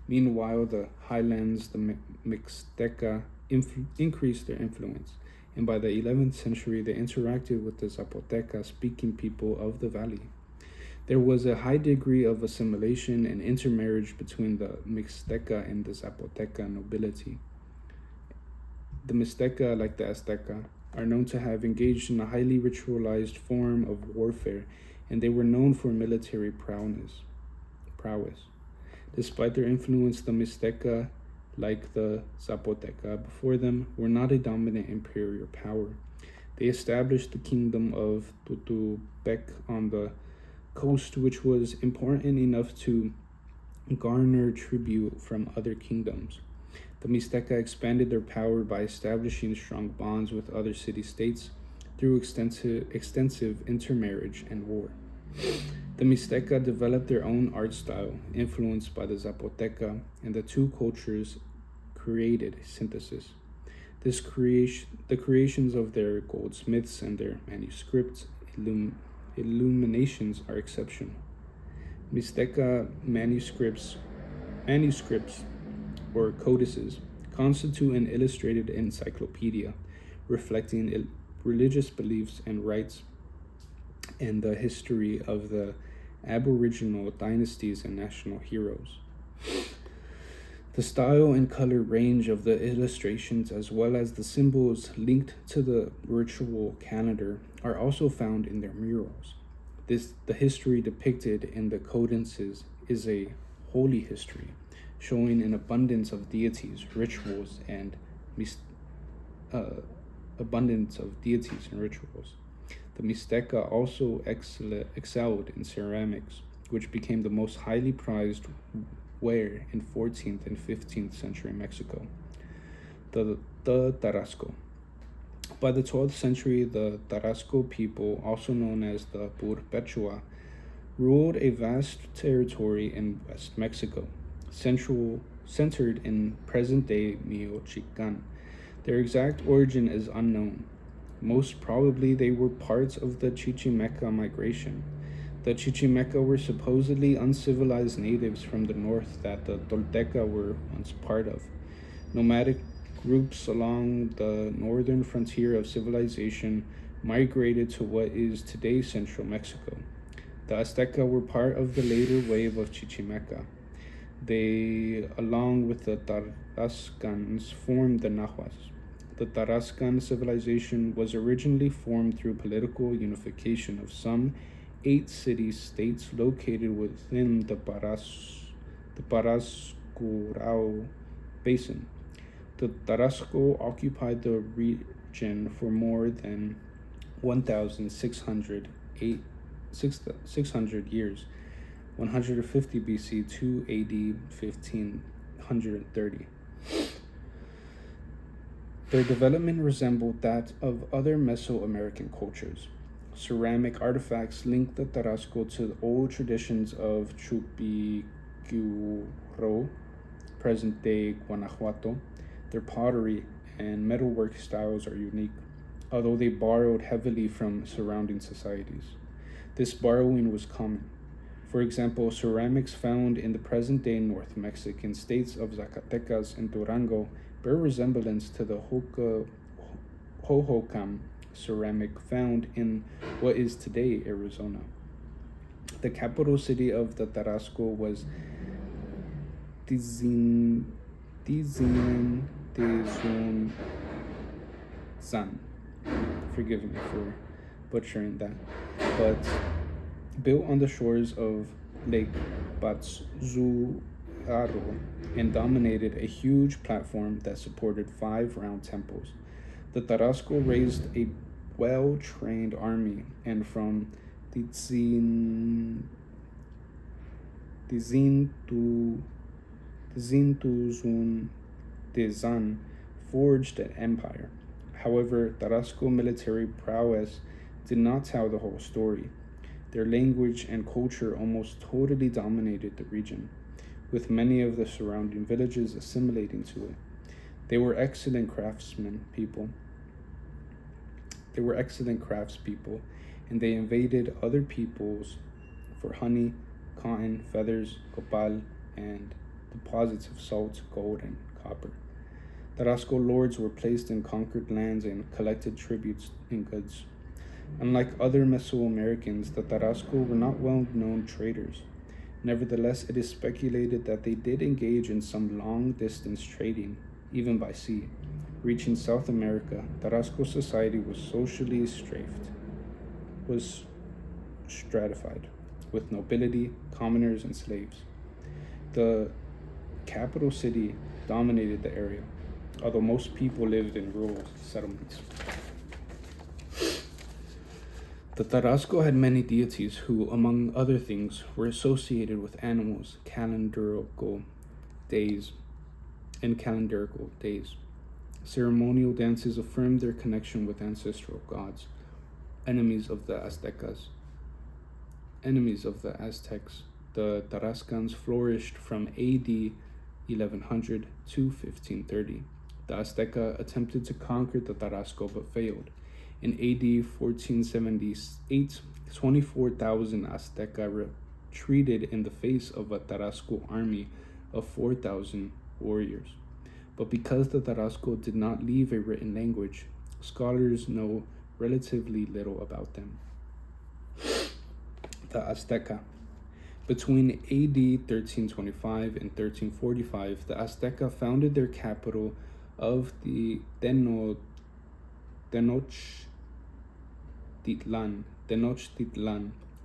Meanwhile, the highlands, the Mixteca, increased their influence, and by the 11th century, they interacted with the Zapoteca-speaking people of the valley. There was a high degree of assimilation and intermarriage between the Mixteca and the Zapoteca nobility. The Mixteca, like the Azteca, are known to have engaged in a highly ritualized form of warfare, and they were known for military prowess. Despite their influence, the Mixteca, like the Zapoteca before them, were not a dominant imperial power. They established the kingdom of Tutupec on the coast, which was important enough to garner tribute from other kingdoms. The Mixteca expanded their power by establishing strong bonds with other city-states through extensive intermarriage and war. The Mixteca developed their own art style, influenced by the Zapoteca, and the two cultures created synthesis. The creations of their goldsmiths and their manuscripts illuminations are exceptional. Mixteca manuscripts or codices constitute an illustrated encyclopedia reflecting religious beliefs and rites and the history of the Aboriginal dynasties and national heroes. The style and color range of the illustrations, as well as the symbols linked to the ritual calendar, are also found in their murals. The history depicted in the codices is a holy history, showing an abundance of deities, rituals, and The Mixteca also excelled in ceramics, which became the most highly prized ware in 14th and 15th century Mexico. The Tarasco. By the 12th century, the Tarasco people, also known as the Purpechua, ruled a vast territory in West Mexico, centered in present-day Michoacan. Their exact origin is unknown. Most probably they were parts of the Chichimeca migration. The Chichimeca were supposedly uncivilized natives from the north that the Tolteca were once part of. Nomadic groups along the northern frontier of civilization migrated to what is today central Mexico. The Azteca were part of the later wave of Chichimeca. They, along with the Tarascans, formed the Nahuas. The Tarascan civilization was originally formed through political unification of some 8 city-states located within the Parascurao Basin. The Tarasco occupied the region for more than 1,600 years, 150 BC to AD 1530. Their development resembled that of other Mesoamerican cultures. Ceramic artifacts link the Tarasco to the old traditions of Chupiquiro, present day Guanajuato. Their pottery and metalwork styles are unique, although they borrowed heavily from surrounding societies. This borrowing was common. For example, ceramics found in the present day North Mexican states of Zacatecas and Durango bear resemblance to the Hohokam ceramic found in what is today Arizona. The capital city of the Tarasco was Tizunzan. Forgive me for butchering that. But built on the shores of Lake Batzuaro and dominated a huge platform that supported 5 round temples. The Tarasco raised a well-trained army, and from Tizan forged an empire. However, Tarasco military prowess did not tell the whole story. Their language and culture almost totally dominated the region, with many of the surrounding villages assimilating to it. They were excellent craftspeople, and they invaded other peoples for honey, cotton, feathers, copal, and deposits of salt, gold, and copper. Tarasco lords were placed in conquered lands and collected tributes and goods. Unlike other Mesoamericans, the Tarasco were not well-known traders. Nevertheless, it is speculated that they did engage in some long-distance trading, even by sea. Reaching South America, Tarasco society was stratified, with nobility, commoners, and slaves. The capital city dominated the area, although most people lived in rural settlements. The Tarasco had many deities who, among other things, were associated with animals, calendarical days. Ceremonial dances affirmed their connection with ancestral gods, enemies of the Aztecs. The Tarascans flourished from AD 1100 to 1530. The Azteca attempted to conquer the Tarasco but failed. In AD 1478, 24,000 Azteca retreated in the face of a Tarasco army of 4,000 warriors. But because the Tarasco did not leave a written language, scholars know relatively little about them. The Azteca. Between AD 1325 and 1345, the Azteca founded their capital of the Tenochtitlan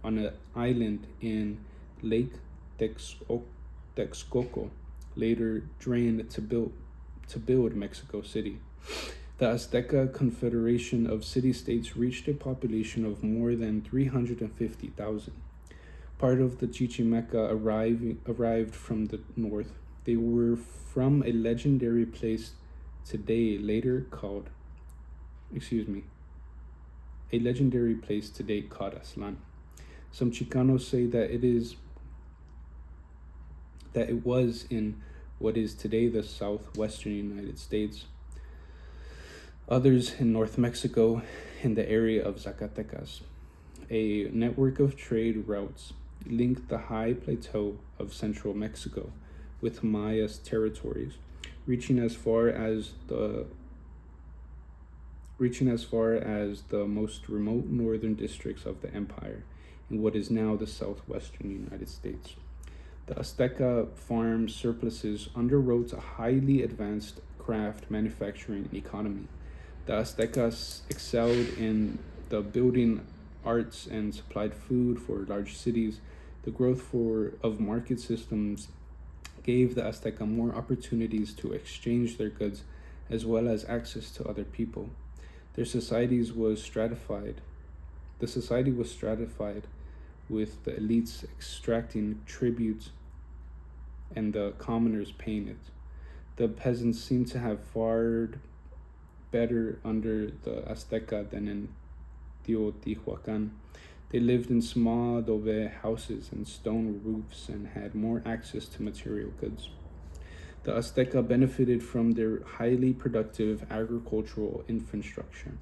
on an island in Lake Texcoco, later drained to build Mexico City. The Azteca Confederation of City-States reached a population of more than 350,000. Part of the Chichimeca arrived from the north. They were from a legendary place today called Aztlan. Some Chicanos say that it was in what is today the southwestern United States. Others in North Mexico, in the area of Zacatecas. A network of trade routes linked the high plateau of central Mexico with Maya's territories, reaching as far as the most remote northern districts of the empire in what is now the southwestern United States. The Azteca farm surpluses underwrote a highly advanced craft manufacturing economy. The Aztecas excelled in the building arts and supplied food for large cities. The growth of market systems gave the Azteca more opportunities to exchange their goods as well as access to other people. Their societies was stratified. The society was stratified with the elites extracting tribute and the commoners paying it. The peasants seem to have fared better under the Azteca than in Teotihuacan. They lived in small adobe houses and stone roofs and had more access to material goods. The Azteca benefited from their highly productive agricultural infrastructure.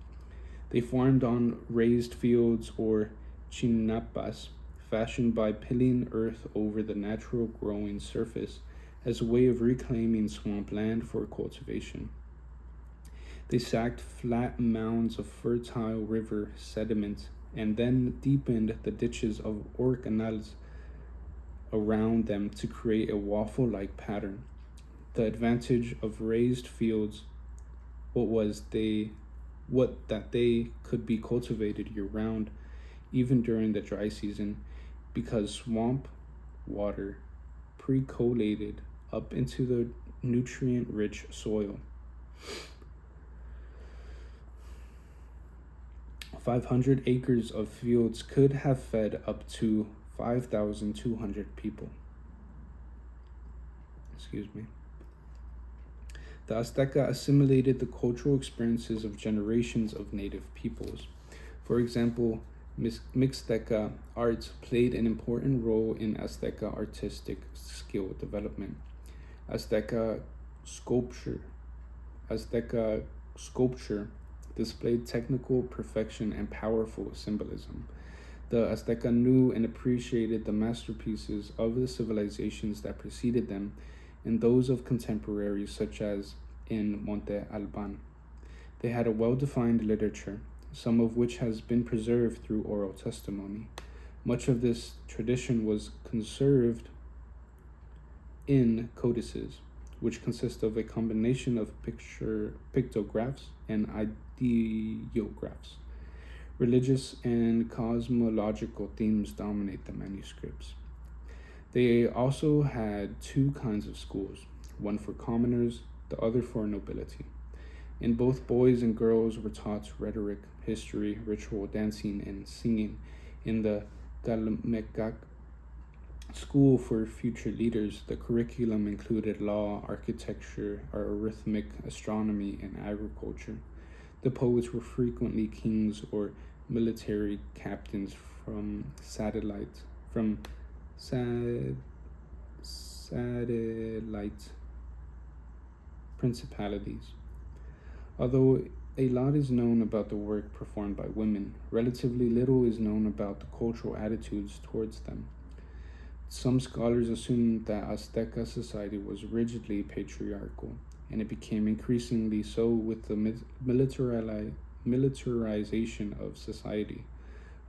They farmed on raised fields or chinapas, fashioned by pilling earth over the natural growing surface as a way of reclaiming swampland for cultivation. They sacked flat mounds of fertile river sediment and then deepened the ditches or canals around them to create a waffle like pattern. The advantage of raised fields what that they could be cultivated year round, even during the dry season, because swamp water percolated up into the nutrient rich soil. 500 acres of fields could have fed up to 5,200 people. Excuse me. The Azteca assimilated the cultural experiences of generations of native peoples. For example, Mixteca art played an important role in Azteca artistic skill development. Azteca sculpture, Azteca sculpture displayed technical perfection and powerful symbolism. The Azteca knew and appreciated the masterpieces of the civilizations that preceded them and those of contemporaries such as in Monte Alban. They had a well-defined literature, some of which has been preserved through oral testimony. Much of this tradition was conserved in codices, which consist of a combination of pictographs and ideographs. Religious and cosmological themes dominate the manuscripts. They also had two kinds of schools, one for commoners, the other for nobility. In both, boys and girls were taught rhetoric, history, ritual dancing, and singing. In the Calmecac school for future leaders, the curriculum included law, architecture, arithmetic, astronomy, and agriculture. The poets were frequently kings or military captains from satellite principalities. Although a lot is known about the work performed by women, relatively little is known about the cultural attitudes towards them. Some scholars assume that Azteca society was rigidly patriarchal, and it became increasingly so with the militarization of society.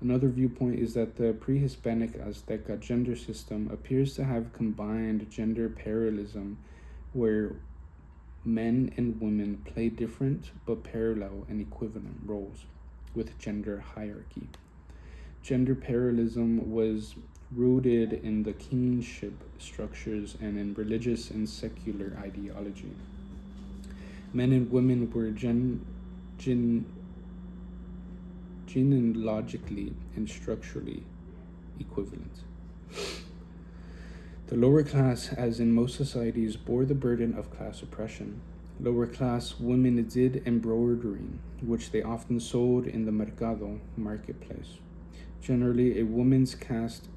Another viewpoint is that the pre-Hispanic Azteca gender system appears to have combined gender parallelism, where men and women play different but parallel and equivalent roles, with gender hierarchy. Gender parallelism was rooted in the kinship structures and in religious and secular ideology. Men and women were genealogically and structurally equivalent. The lower class, as in most societies, bore the burden of class oppression. Lower class women did embroidering, which they often sold in the mercado, marketplace. Generally, a woman's castes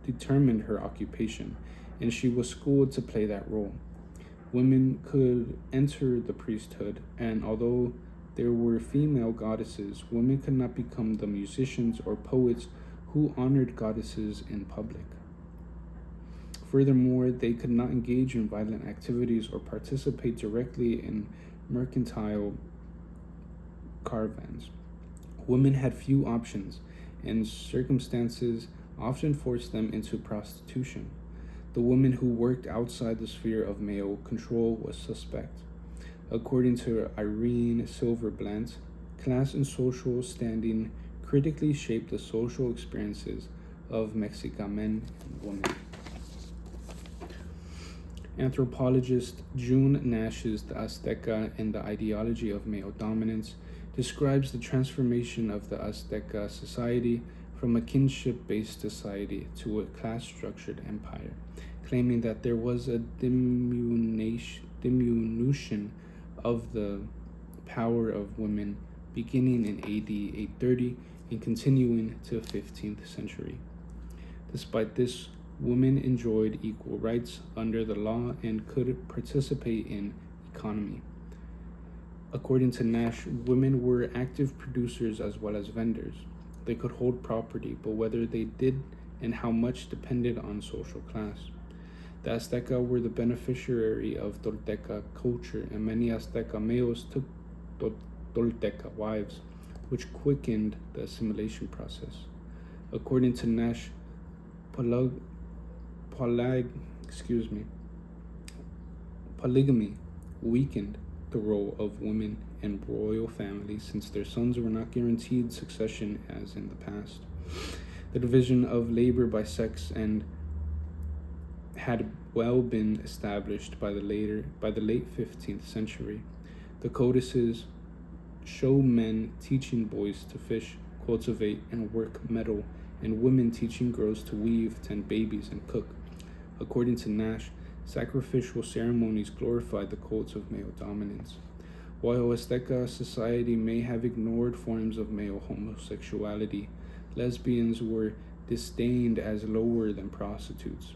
determined her occupation, and she was schooled to play that role. Women could enter the priesthood, and although there were female goddesses, women could not become the musicians or poets who honored goddesses in public. Furthermore, they could not engage in violent activities or participate directly in mercantile caravans. Women had few options, and circumstances often forced them into prostitution. The woman who worked outside the sphere of male control was suspect. According to Irene Silverblant, class and social standing critically shaped the social experiences of Mexican men and women. Anthropologist June Nash's The Azteca and the Ideology of Male Dominance describes the transformation of the Azteca society from a kinship-based society to a class-structured empire, claiming that there was a diminution of the power of women beginning in AD 830 and continuing to the 15th century. Despite this, women enjoyed equal rights under the law and could participate in economy. According to Nash, women were active producers as well as vendors. They could hold property, but whether they did and how much depended on social class. The Azteca were the beneficiary of Tolteca culture, and many Azteca males took Tolteca wives, which quickened the assimilation process. According to Nash, polygamy weakened the role of women in royal families since their sons were not guaranteed succession as in the past. The division of labor by sex and had well been established by the late 15th century. The codices show men teaching boys to fish, cultivate, and work metal, and women teaching girls to weave, tend babies, and cook. According to Nash, sacrificial ceremonies glorified the cults of male dominance. While Azteca society may have ignored forms of male homosexuality, lesbians were disdained as lower than prostitutes.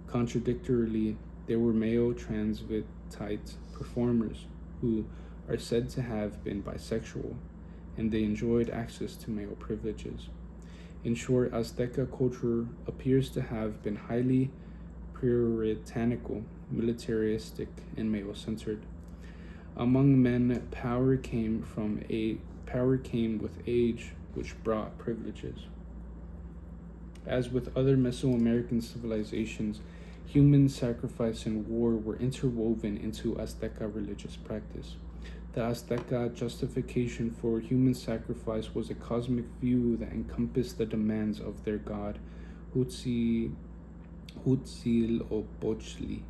Contradictorily, there were male transvestite performers who are said to have been bisexual, and they enjoyed access to male privileges. In short, Azteca culture appears to have been highly puritanical, militaristic, and male-centered. Among men, power came with age, which brought privileges. As with other Mesoamerican civilizations, human sacrifice and war were interwoven into Azteca religious practice. The Azteca justification for human sacrifice was a cosmic view that encompassed the demands of their god, Huitzilopochtli,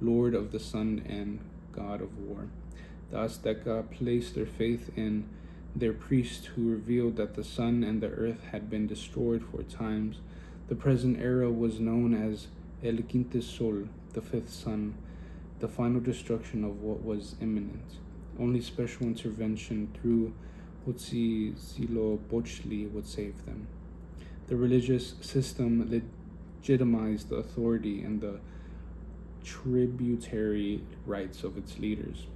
lord of the sun and god of war. The Azteca placed their faith in their priest, who revealed that the sun and the earth had been destroyed 4 times. The present era was known as El Quinto Sol, the 5th sun, the final destruction of what was imminent. Only special intervention through Huitzilopochtli would save them. The religious system legitimized the authority and the tributary rights of its leaders.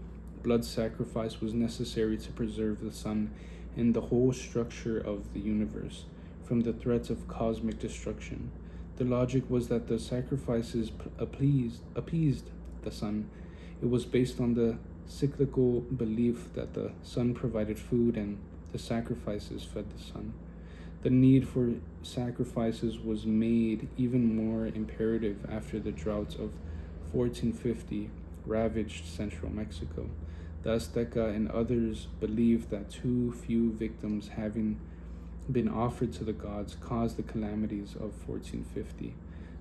Blood sacrifice was necessary to preserve the sun and the whole structure of the universe from the threats of cosmic destruction. The logic was that the sacrifices appeased the sun. It was based on the cyclical belief that the sun provided food and the sacrifices fed the sun. The need for sacrifices was made even more imperative after the droughts of 1450 ravaged central Mexico. The Azteca and others believed that too few victims having been offered to the gods caused the calamities of 1450.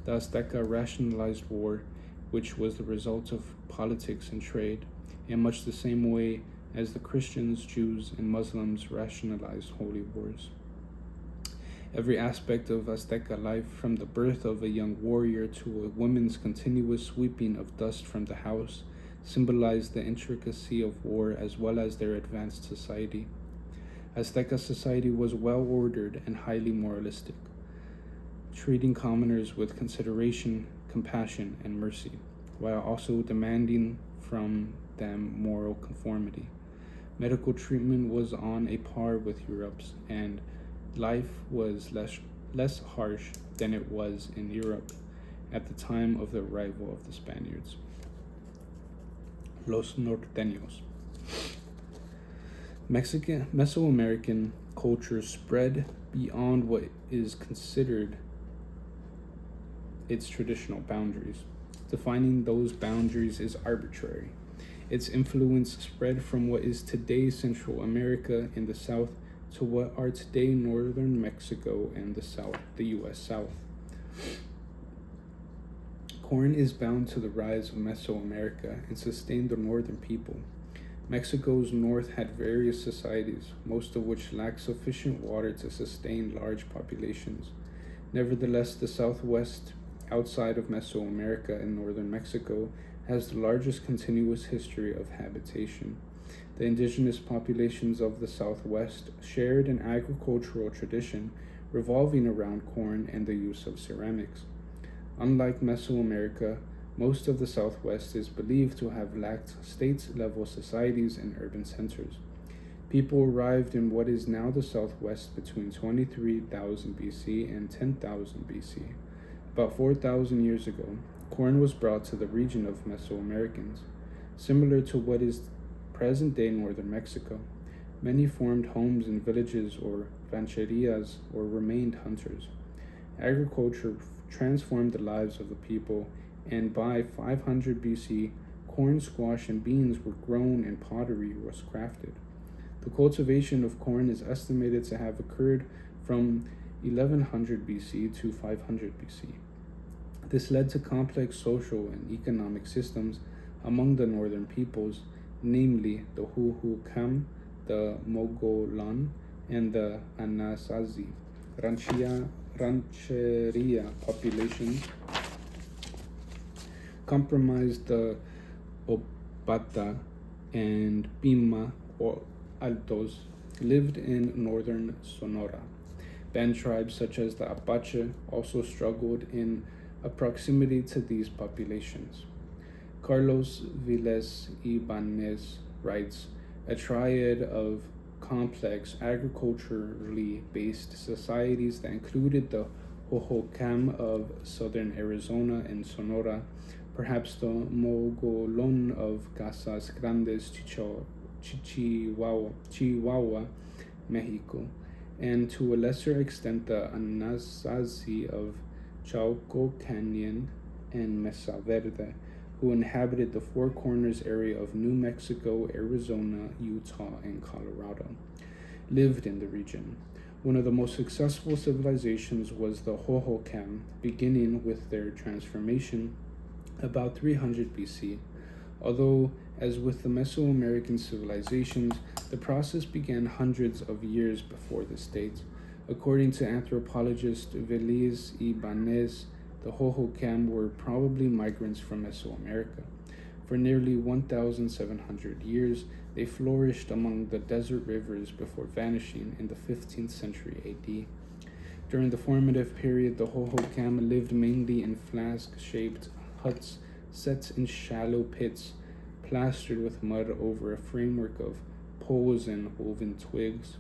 The Azteca rationalized war, which was the result of politics and trade, in much the same way as the Christians, Jews, and Muslims rationalized holy wars. Every aspect of Azteca life, from the birth of a young warrior to a woman's continuous sweeping of dust from the house, symbolized the intricacy of war as well as their advanced society. Azteca society was well-ordered and highly moralistic, treating commoners with consideration, compassion, and mercy, while also demanding from them moral conformity. Medical treatment was on a par with Europe's, and life was less harsh than it was in Europe at the time of the arrival of the Spaniards. Los Norteños. Mesoamerican culture spread beyond what is considered its traditional boundaries. Defining those boundaries is arbitrary. Its influence spread from what is today Central America in the south to what are today northern Mexico and the US South. Corn is bound to the rise of Mesoamerica and sustained the northern people. Mexico's north had various societies, most of which lacked sufficient water to sustain large populations. Nevertheless, the southwest, outside of Mesoamerica and northern Mexico, has the largest continuous history of habitation. The indigenous populations of the southwest shared an agricultural tradition revolving around corn and the use of ceramics. Unlike Mesoamerica, most of the Southwest is believed to have lacked state-level societies and urban centers. People arrived in what is now the Southwest between 23,000 BC and 10,000 BC. About 4,000 years ago, corn was brought to the region of Mesoamericans, similar to what is present-day northern Mexico. Many formed homes in villages or rancherias or remained hunters. Agriculture transformed the lives of the people, and by 500 BC, corn, squash, and beans were grown and pottery was crafted. The cultivation of corn is estimated to have occurred from 1100 BC to 500 BC. This led to complex social and economic systems among the northern peoples, namely the Huhucam, the Mogollon, and the Anasazi. Rancheria populations comprised the Opata and Pima or Altos lived in northern Sonora. Band tribes such as the Apache also struggled in a proximity to these populations. Carlos Viles Ibanez writes, a triad of complex agriculturally based societies that included the Hohokam of southern Arizona and Sonora, perhaps the Mogollon of Casas Grandes, Chihuahua, Mexico, and to a lesser extent the Anasazi of Chauco Canyon and Mesa Verde, who inhabited the Four Corners area of New Mexico, Arizona, Utah, and Colorado, lived in the region. One of the most successful civilizations was the Hohokam, beginning with their transformation about 300 BC. Although, as with the Mesoamerican civilizations, the process began hundreds of years before this date. According to anthropologist Velez Ibanez, the Hohokam were probably migrants from Mesoamerica. For nearly 1,700 years, they flourished among the desert rivers before vanishing in the 15th century AD. During the formative period, the Hohokam lived mainly in flask-shaped huts set in shallow pits, plastered with mud over a framework of poles and woven twigs.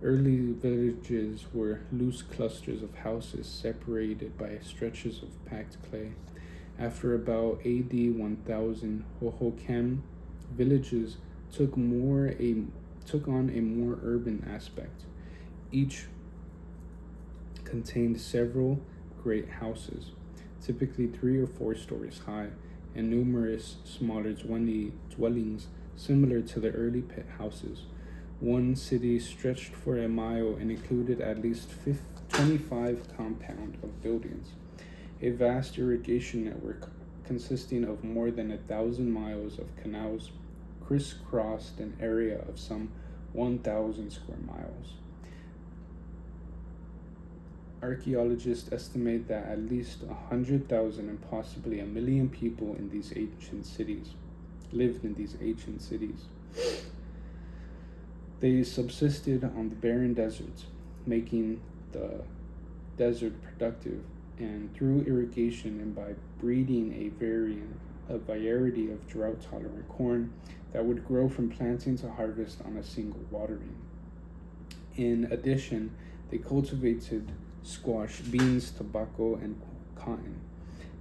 Early villages were loose clusters of houses separated by stretches of packed clay. After about AD 1000, Hohokam villages took on a more urban aspect. Each contained several great houses, typically 3 or 4 stories high, and numerous smaller dwellings similar to the early pit houses. One city stretched for a mile and included at least 25 compound of buildings. A vast irrigation network consisting of more than 1,000 miles of canals crisscrossed an area of some 1,000 square miles. Archaeologists estimate that at least 100,000 and possibly 1 million people lived in these ancient cities. They subsisted on the barren deserts, making the desert productive, and through irrigation and by breeding a variety of drought-tolerant corn that would grow from planting to harvest on a single watering. In addition, they cultivated squash, beans, tobacco, and cotton.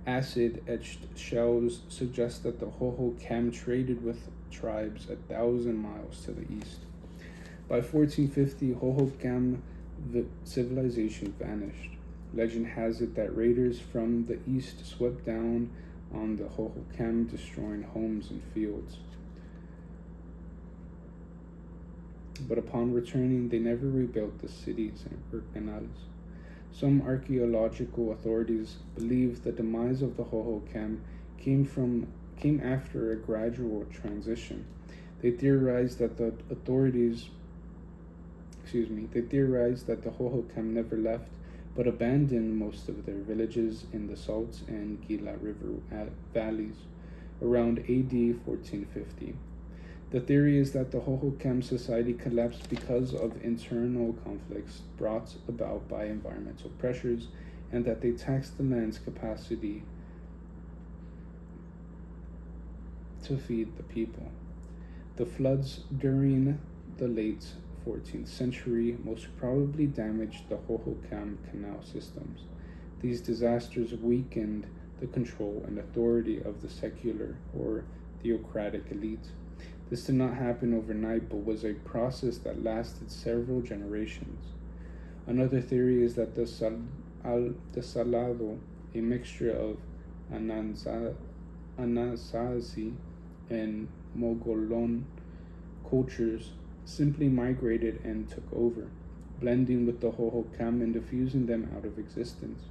Acid-etched shells suggest that the Hohokam traded with tribes 1,000 miles to the east. By 1450, Hohokam civilization vanished. Legend has it that raiders from the east swept down on the Hohokam, destroying homes and fields. But upon returning, they never rebuilt the cities or canals. Some archaeological authorities believe the demise of the Hohokam came after a gradual transition. They theorized that the Hohokam never left, but abandoned most of their villages in the Salts and Gila River valleys around AD 1450. The theory is that the Hohokam society collapsed because of internal conflicts brought about by environmental pressures, and that they taxed the land's capacity to feed the people. The floods during the late 14th century most probably damaged the Hohokam canal systems. These disasters weakened the control and authority of the secular or theocratic elite. This did not happen overnight, but was a process that lasted several generations. Another theory is that the Salado, a mixture of Anasazi and Mogolon cultures, simply migrated and took over, blending with the Hohokam and diffusing them out of existence.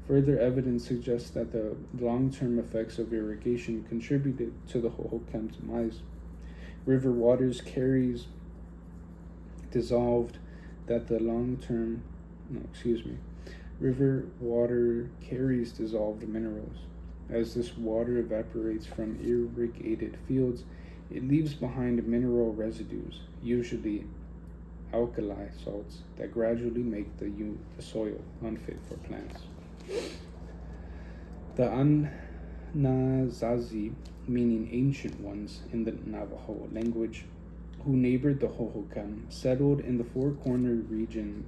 Further evidence suggests that the long-term effects of irrigation contributed to the Hohokam's demise. River waters carries dissolved minerals. As this water evaporates from irrigated fields, it leaves behind mineral residues, usually alkali salts, that gradually make the soil unfit for plants. The Anasazi, meaning ancient ones in the Navajo language, who neighbored the Hohokam, settled in the Four Corners region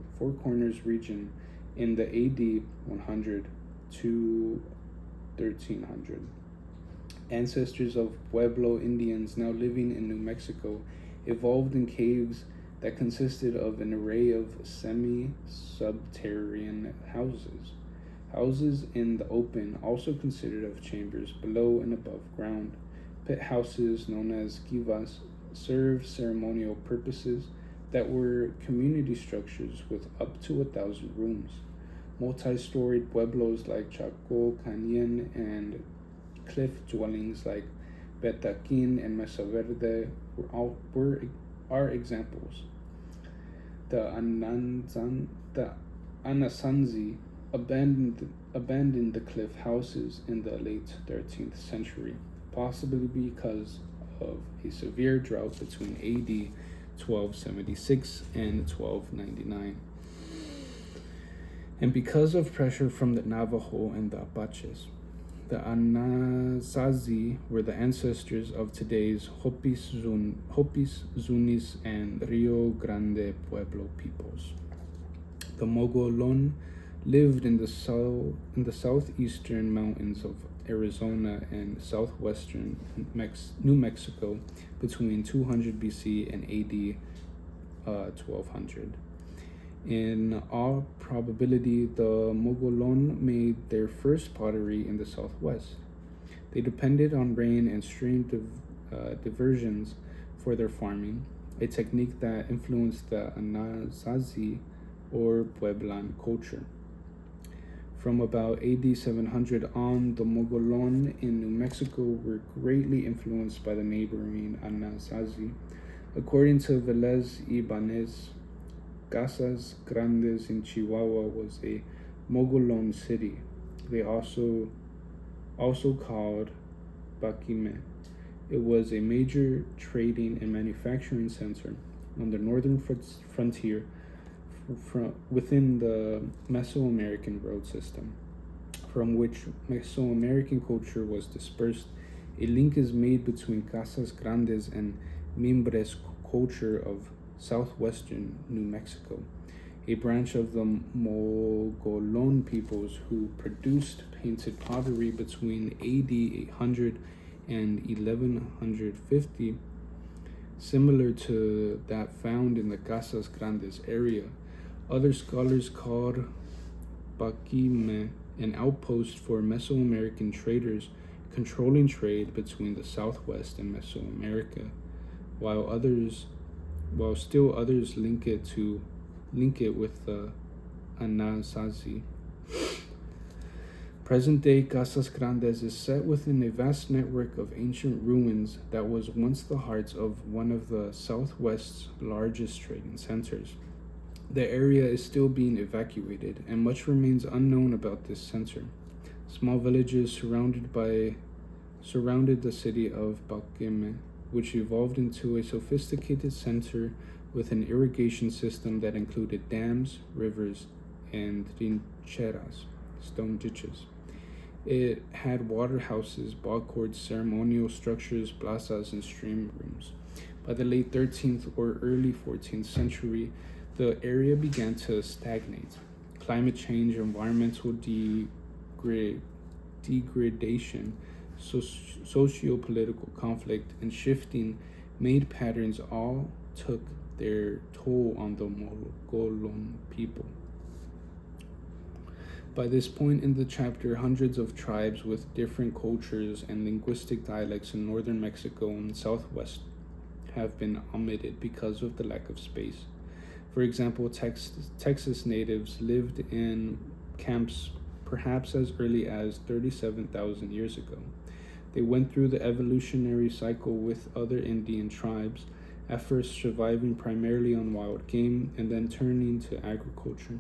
in the AD 100 to 1300. Ancestors of Pueblo Indians now living in New Mexico evolved in caves that consisted of an array of semi-subterranean houses. Houses in the open, also consisted of chambers below and above ground. Pit houses, known as kivas, served ceremonial purposes that were community structures with up to 1,000 rooms. Multi-storied pueblos like Chaco Canyon and cliff dwellings like Betaquin and Mesa Verde are examples. The Anasanzi abandoned the cliff houses in the late 13th century, possibly because of a severe drought between AD 1276 and 1299, and because of pressure from the Navajo and the Apaches. The Anasazi were the ancestors of today's Hopis, Zunis, and Rio Grande Pueblo peoples. The Mogolon lived in the southeastern mountains of Arizona and southwestern New Mexico between 200 BC and AD 1200. In all probability, the Mogolon made their first pottery in the southwest. They depended on rain and stream diversions for their farming, a technique that influenced the Anasazi or Pueblan culture. From about AD 700 on, the Mogolon in New Mexico were greatly influenced by the neighboring Anasazi. According to Velez Ibanez, Casas Grandes in Chihuahua was a Mogolon city. They also called Baquime. It was a major trading and manufacturing center on the northern frontier within the Mesoamerican road system, from which Mesoamerican culture was dispersed. A link is made between Casas Grandes and Mimbres culture of southwestern New Mexico, a branch of the Mogolon peoples who produced painted pottery between AD 800 and 1150, similar to that found in the Casas Grandes area. Other scholars called Baquime, an outpost for Mesoamerican traders controlling trade between the Southwest and Mesoamerica, while still others link it with the Anasazi. Present-day Casas Grandes is set within a vast network of ancient ruins that was once the heart of one of the Southwest's largest trading centers. The area is still being evacuated, and much remains unknown about this center. Small villages surrounded the city of Baquime, which evolved into a sophisticated center with an irrigation system that included dams, rivers, and trincheras, stone ditches. It had water houses, bog courts, ceremonial structures, plazas, and stream rooms. By the late 13th or early 14th century, the area began to stagnate. Climate change, environmental degradation, socio-political conflict, and shifting made patterns all took their toll on the Mogolon people. By this point in the chapter, hundreds of tribes with different cultures and linguistic dialects in northern Mexico and southwest have been omitted because of the lack of space. For example, Texas natives lived in camps perhaps as early as 37,000 years ago. They went through the evolutionary cycle with other Indian tribes, at first surviving primarily on wild game and then turning to agriculture.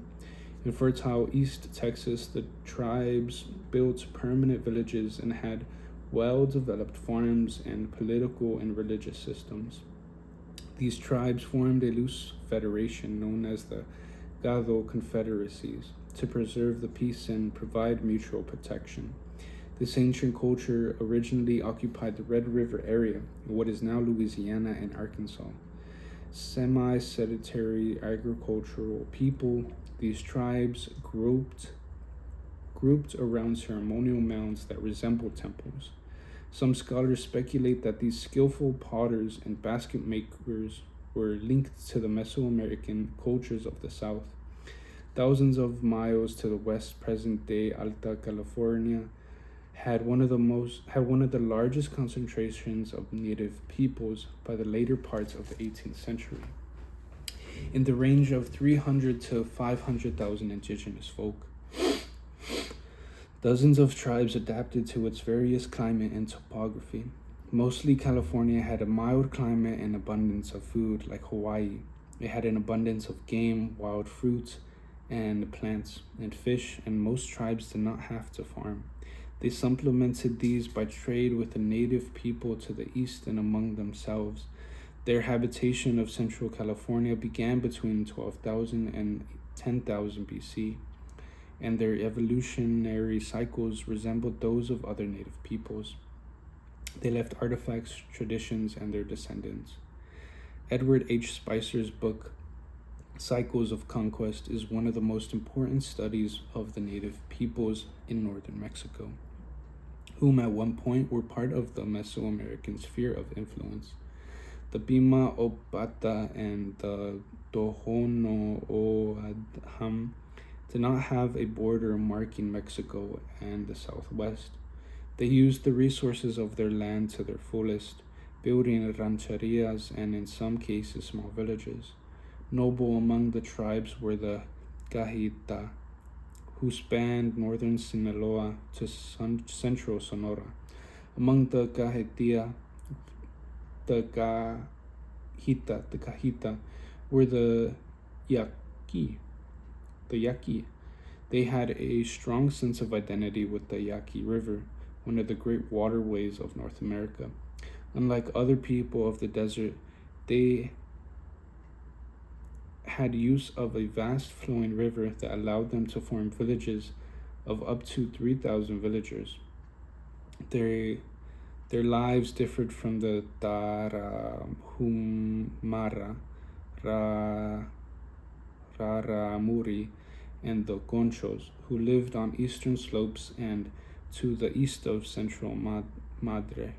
In fertile East Texas, the tribes built permanent villages and had well-developed farms and political and religious systems. These tribes formed a loose federation known as the Gado Confederacies to preserve the peace and provide mutual protection. This ancient culture originally occupied the Red River area, what is now Louisiana and Arkansas. Semi-sedentary agricultural people, these tribes grouped around ceremonial mounds that resembled temples. Some scholars speculate that these skillful potters and basket makers were linked to the Mesoamerican cultures of the South. Thousands of miles to the west, present-day Alta California had one of the largest concentrations of native peoples by the later parts of the 18th century, in the range of 300 to 500,000 indigenous folk. Dozens of tribes adapted to its various climate and topography. Mostly California had a mild climate and abundance of food, like Hawaii. It had an abundance of game, wild fruits, and plants, and fish, and most tribes did not have to farm. They supplemented these by trade with the native people to the east and among themselves. Their habitation of Central California began between 12,000 and 10,000 BC, and their evolutionary cycles resembled those of other native peoples. They left artifacts, traditions, and their descendants. Edward H. Spicer's book, Cycles of Conquest, is one of the most important studies of the native peoples in northern Mexico, whom at one point were part of the Mesoamerican sphere of influence. The Pima Opata and the Tohono O'odham did not have a border marking Mexico and the Southwest. They used the resources of their land to their fullest, building rancherias and in some cases small villages. Noble among the tribes were the Cajita, who spanned northern Sinaloa to central Sonora. Among the Cajita were the Yaqui. They had a strong sense of identity with the Yaqui River, one of the great waterways of North America. Unlike other people of the desert, they had use of a vast flowing river that allowed them to form villages of up to 3,000 villagers. Their lives differed from the Tarahumara, Raramuri, and the Conchos, who lived on eastern slopes and to the east of central Madre.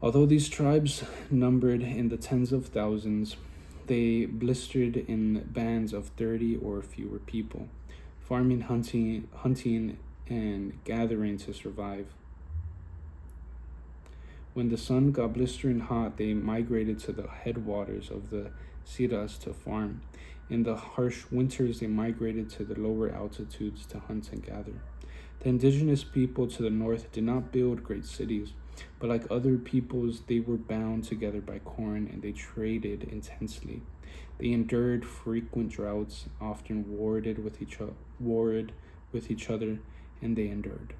Although these tribes numbered in the tens of thousands, They blistered in bands of 30 or fewer people, farming, hunting, and gathering to survive. When the sun got blistering hot, they migrated to the headwaters of the Siras to farm. In the harsh winters, they migrated to the lower altitudes to hunt and gather. The indigenous people to the north did not build great cities, but like other peoples, they were bound together by corn and they traded intensely. They endured frequent droughts, often warred with each other, and they endured.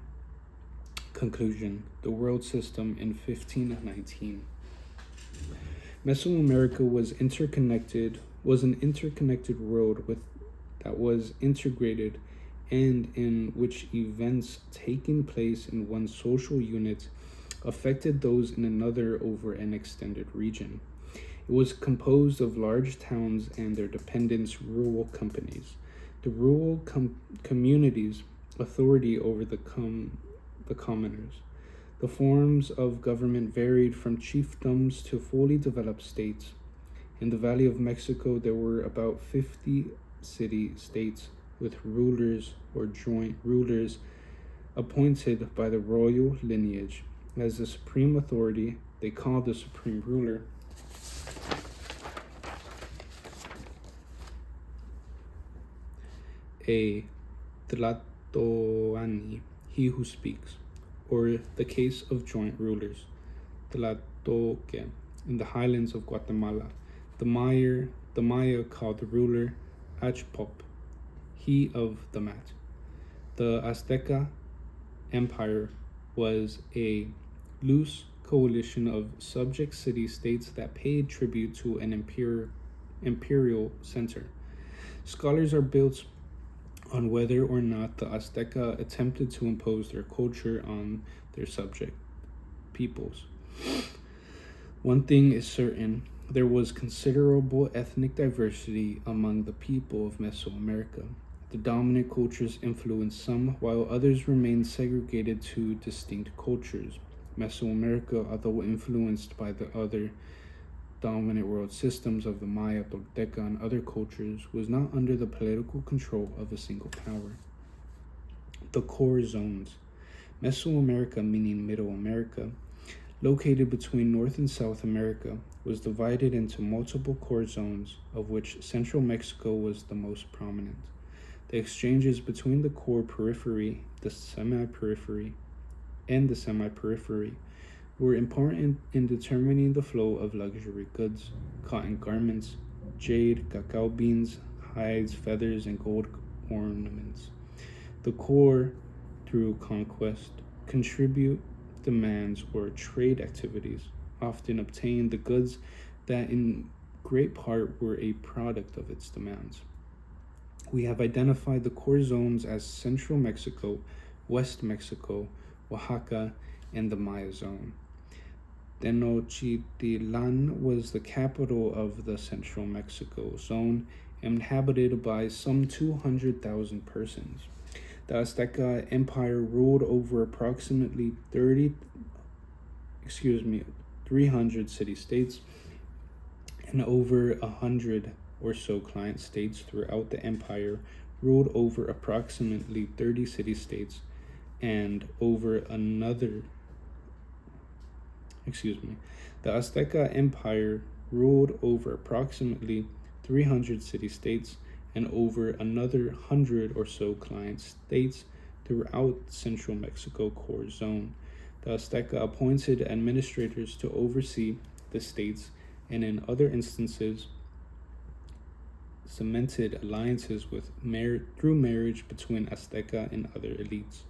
Conclusion: the world system in 1519. Mesoamerica was an interconnected world that was integrated and in which events taking place in one social unit affected those in another over an extended region. It was composed of large towns and their dependents, rural companies. The rural communities' authority over the commoners. The forms of government varied from chiefdoms to fully developed states. In the Valley of Mexico, there were about 50 city-states with rulers or joint rulers appointed by the royal lineage as the supreme authority. They called the supreme ruler a Tlatoani, he who speaks, or the case of joint rulers, Tlatoque, in the highlands of Guatemala. The Maya called the ruler Achpop, he of the mat. The Azteca Empire was a loose coalition of subject city-states that paid tribute to an imperial center. Scholars are built on whether or not the Azteca attempted to impose their culture on their subject peoples. One thing is certain: there was considerable ethnic diversity among the people of Mesoamerica. The dominant cultures influenced some, while others remained segregated to distinct cultures. Mesoamerica, although influenced by the other dominant world systems of the Maya, Tolteca, and other cultures, was not under the political control of a single power. The core zones. Mesoamerica, meaning Middle America, located between North and South America, was divided into multiple core zones, of which Central Mexico was the most prominent. The exchanges between the core periphery, the semi-periphery, and the semi-periphery were important in determining the flow of luxury goods, cotton garments, jade, cacao beans, hides, feathers, and gold ornaments. The core, through conquest, contribute demands or trade activities, often obtained the goods that in great part were a product of its demands. We have identified the core zones as Central Mexico, West Mexico, Oaxaca, and the Maya zone. Tenochtitlan was the capital of the Central Mexico zone, inhabited by some 200,000 persons. The Azteca Empire ruled over approximately 300 city-states and over 100 or so client states throughout the empire, ruled over approximately 30 city-states and over another The Azteca Empire ruled over approximately 300 city-states and over another 100 or so client states throughout Central Mexico core zone. The Azteca appointed administrators to oversee the states and in other instances cemented alliances through marriage between Azteca and other elites.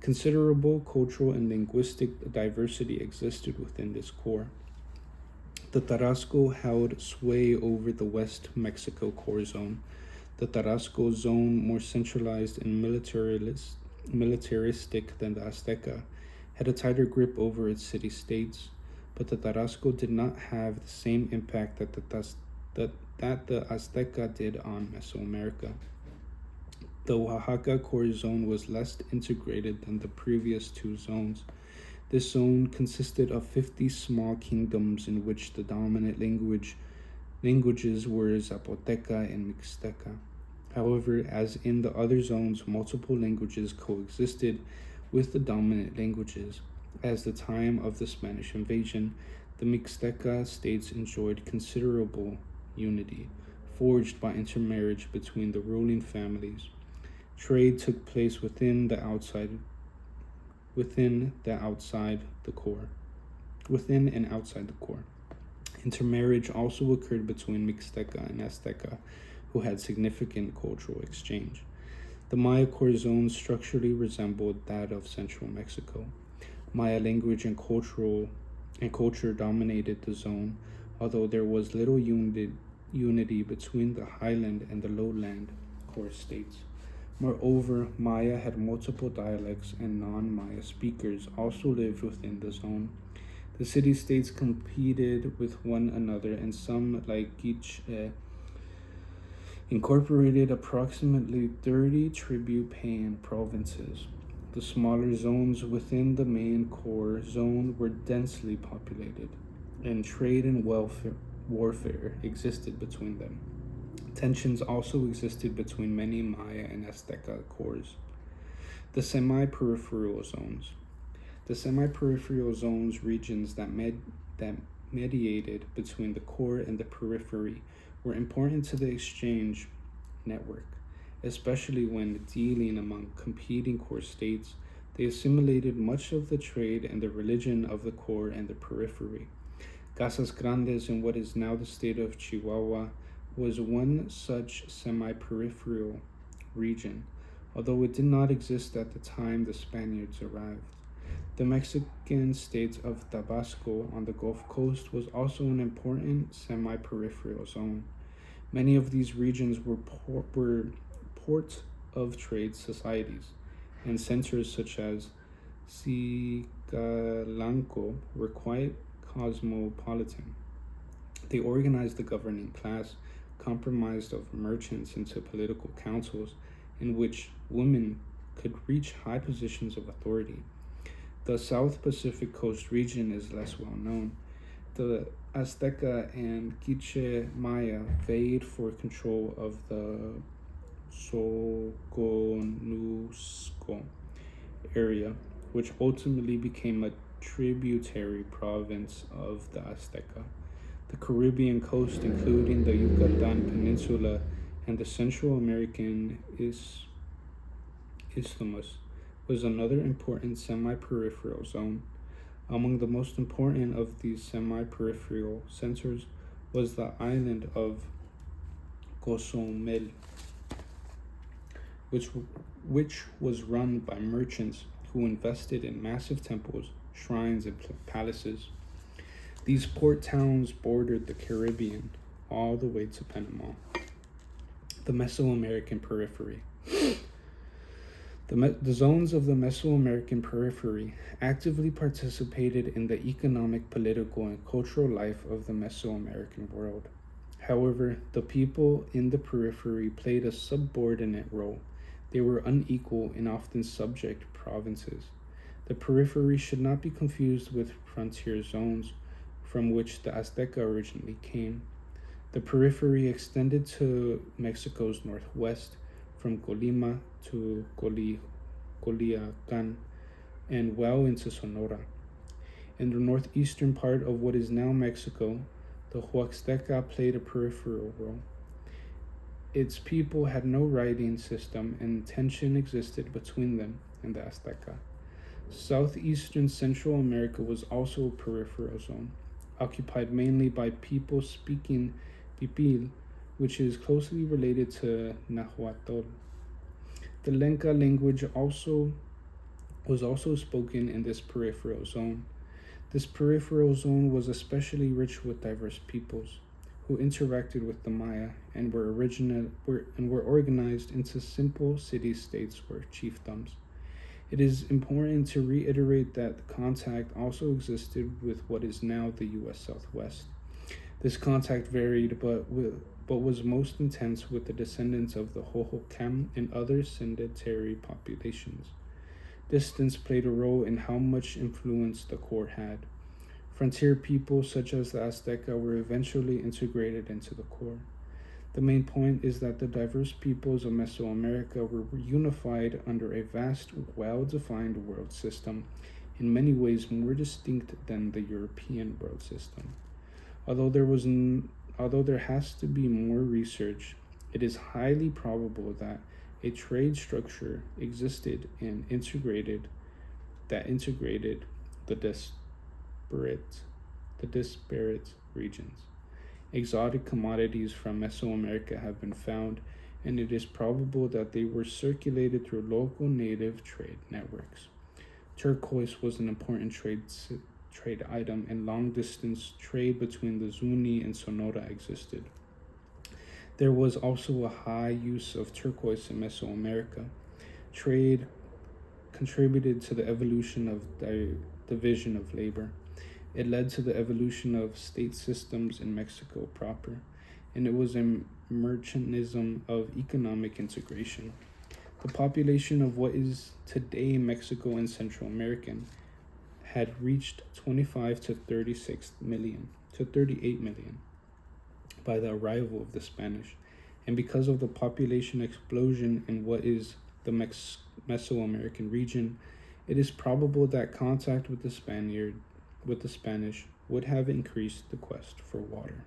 Considerable cultural and linguistic diversity existed within this core. The Tarasco held sway over the West Mexico core zone. The Tarasco zone, more centralized and militaristic than the Azteca, had a tighter grip over its city-states, but the Tarasco did not have the same impact that the Azteca did on Mesoamerica. The Oaxaca core zone was less integrated than the previous two zones. This zone consisted of 50 small kingdoms in which the dominant language languages were Zapoteca and Mixteca. However, as in the other zones, multiple languages coexisted with the dominant languages. As the time of the Spanish invasion, the Mixteca states enjoyed considerable unity, forged by intermarriage between the ruling families. Trade took place within and outside the core. Intermarriage also occurred between Mixteca and Azteca, who had significant cultural exchange. The Maya core zone structurally resembled that of central Mexico. Maya language and culture dominated the zone, although there was little unity between the highland and the lowland core states. Moreover, Maya had multiple dialects, and non-Maya speakers also lived within the zone. The city-states competed with one another, and some, like Quiche, incorporated approximately 30 tribute-paying provinces. The smaller zones within the main core zone were densely populated, and trade and warfare existed between them. Tensions also existed between many Maya and Azteca cores. The semi-peripheral zones. The semi-peripheral zones, regions that mediated between the core and the periphery, were important to the exchange network, especially when dealing among competing core states. They assimilated much of the trade and the religion of the core and the periphery. Casas Grandes, in what is now the state of Chihuahua, was one such semi-peripheral region, although it did not exist at the time the Spaniards arrived. The Mexican state of Tabasco on the Gulf Coast was also an important semi-peripheral zone. Many of these regions were ports of trade societies, and centers such as Cicalanco were quite cosmopolitan. They organized the governing class, comprised of merchants, into political councils in which women could reach high positions of authority. The South Pacific Coast region is less well known. The Azteca and Quiche Maya vied for control of the Soconusco area, which ultimately became a tributary province of the Azteca. The Caribbean coast, including the Yucatan Peninsula and the Central American Isthmus, was another important semi-peripheral zone. Among the most important of these semi-peripheral centers was the island of Cozumel, which was run by merchants who invested in massive temples, shrines, and palaces. These port towns bordered the Caribbean all the way to Panama. The Mesoamerican periphery. The zones of the Mesoamerican periphery actively participated in the economic, political, and cultural life of the Mesoamerican world. However, the people in the periphery played a subordinate role. They were unequal and often subject provinces. The periphery should not be confused with frontier zones, from which the Azteca originally came. The periphery extended to Mexico's northwest, from Colima to Culiacan, and well into Sonora. In the northeastern part of what is now Mexico, the Huaxteca played a peripheral role. Its people had no writing system, and tension existed between them and the Azteca. Southeastern Central America was also a peripheral zone, occupied mainly by people speaking Pipil, which is closely related to Nahuatl. The Lenca language was also spoken in this peripheral zone. This peripheral zone was especially rich with diverse peoples who interacted with the Maya and were organized into simple city-states or chiefdoms. It is important to reiterate that contact also existed with what is now the U.S. Southwest. This contact varied, but was most intense with the descendants of the Hohokam and other sedentary populations. Distance played a role in how much influence the core had. Frontier peoples such as the Azteca were eventually integrated into the core. The main point is that the diverse peoples of Mesoamerica were unified under a vast, well-defined world system, in many ways more distinct than the European world system. Although there has to be more research, it is highly probable that a trade structure existed and integrated the disparate regions. Exotic commodities from Mesoamerica have been found, and it is probable that they were circulated through local native trade networks. Turquoise was an important trade item, and long distance trade between the Zuni and Sonora existed. There was also a high use of turquoise in Mesoamerica. Trade contributed to the evolution of division of labor. It led to the evolution of state systems in Mexico proper, and it was a mercantism of economic integration. The population of what is today Mexico and Central America had reached 25 to 38 million by the arrival of the Spanish, and because of the population explosion in what is the Mesoamerican region, it is probable that contact with the Spanish would have increased the quest for water.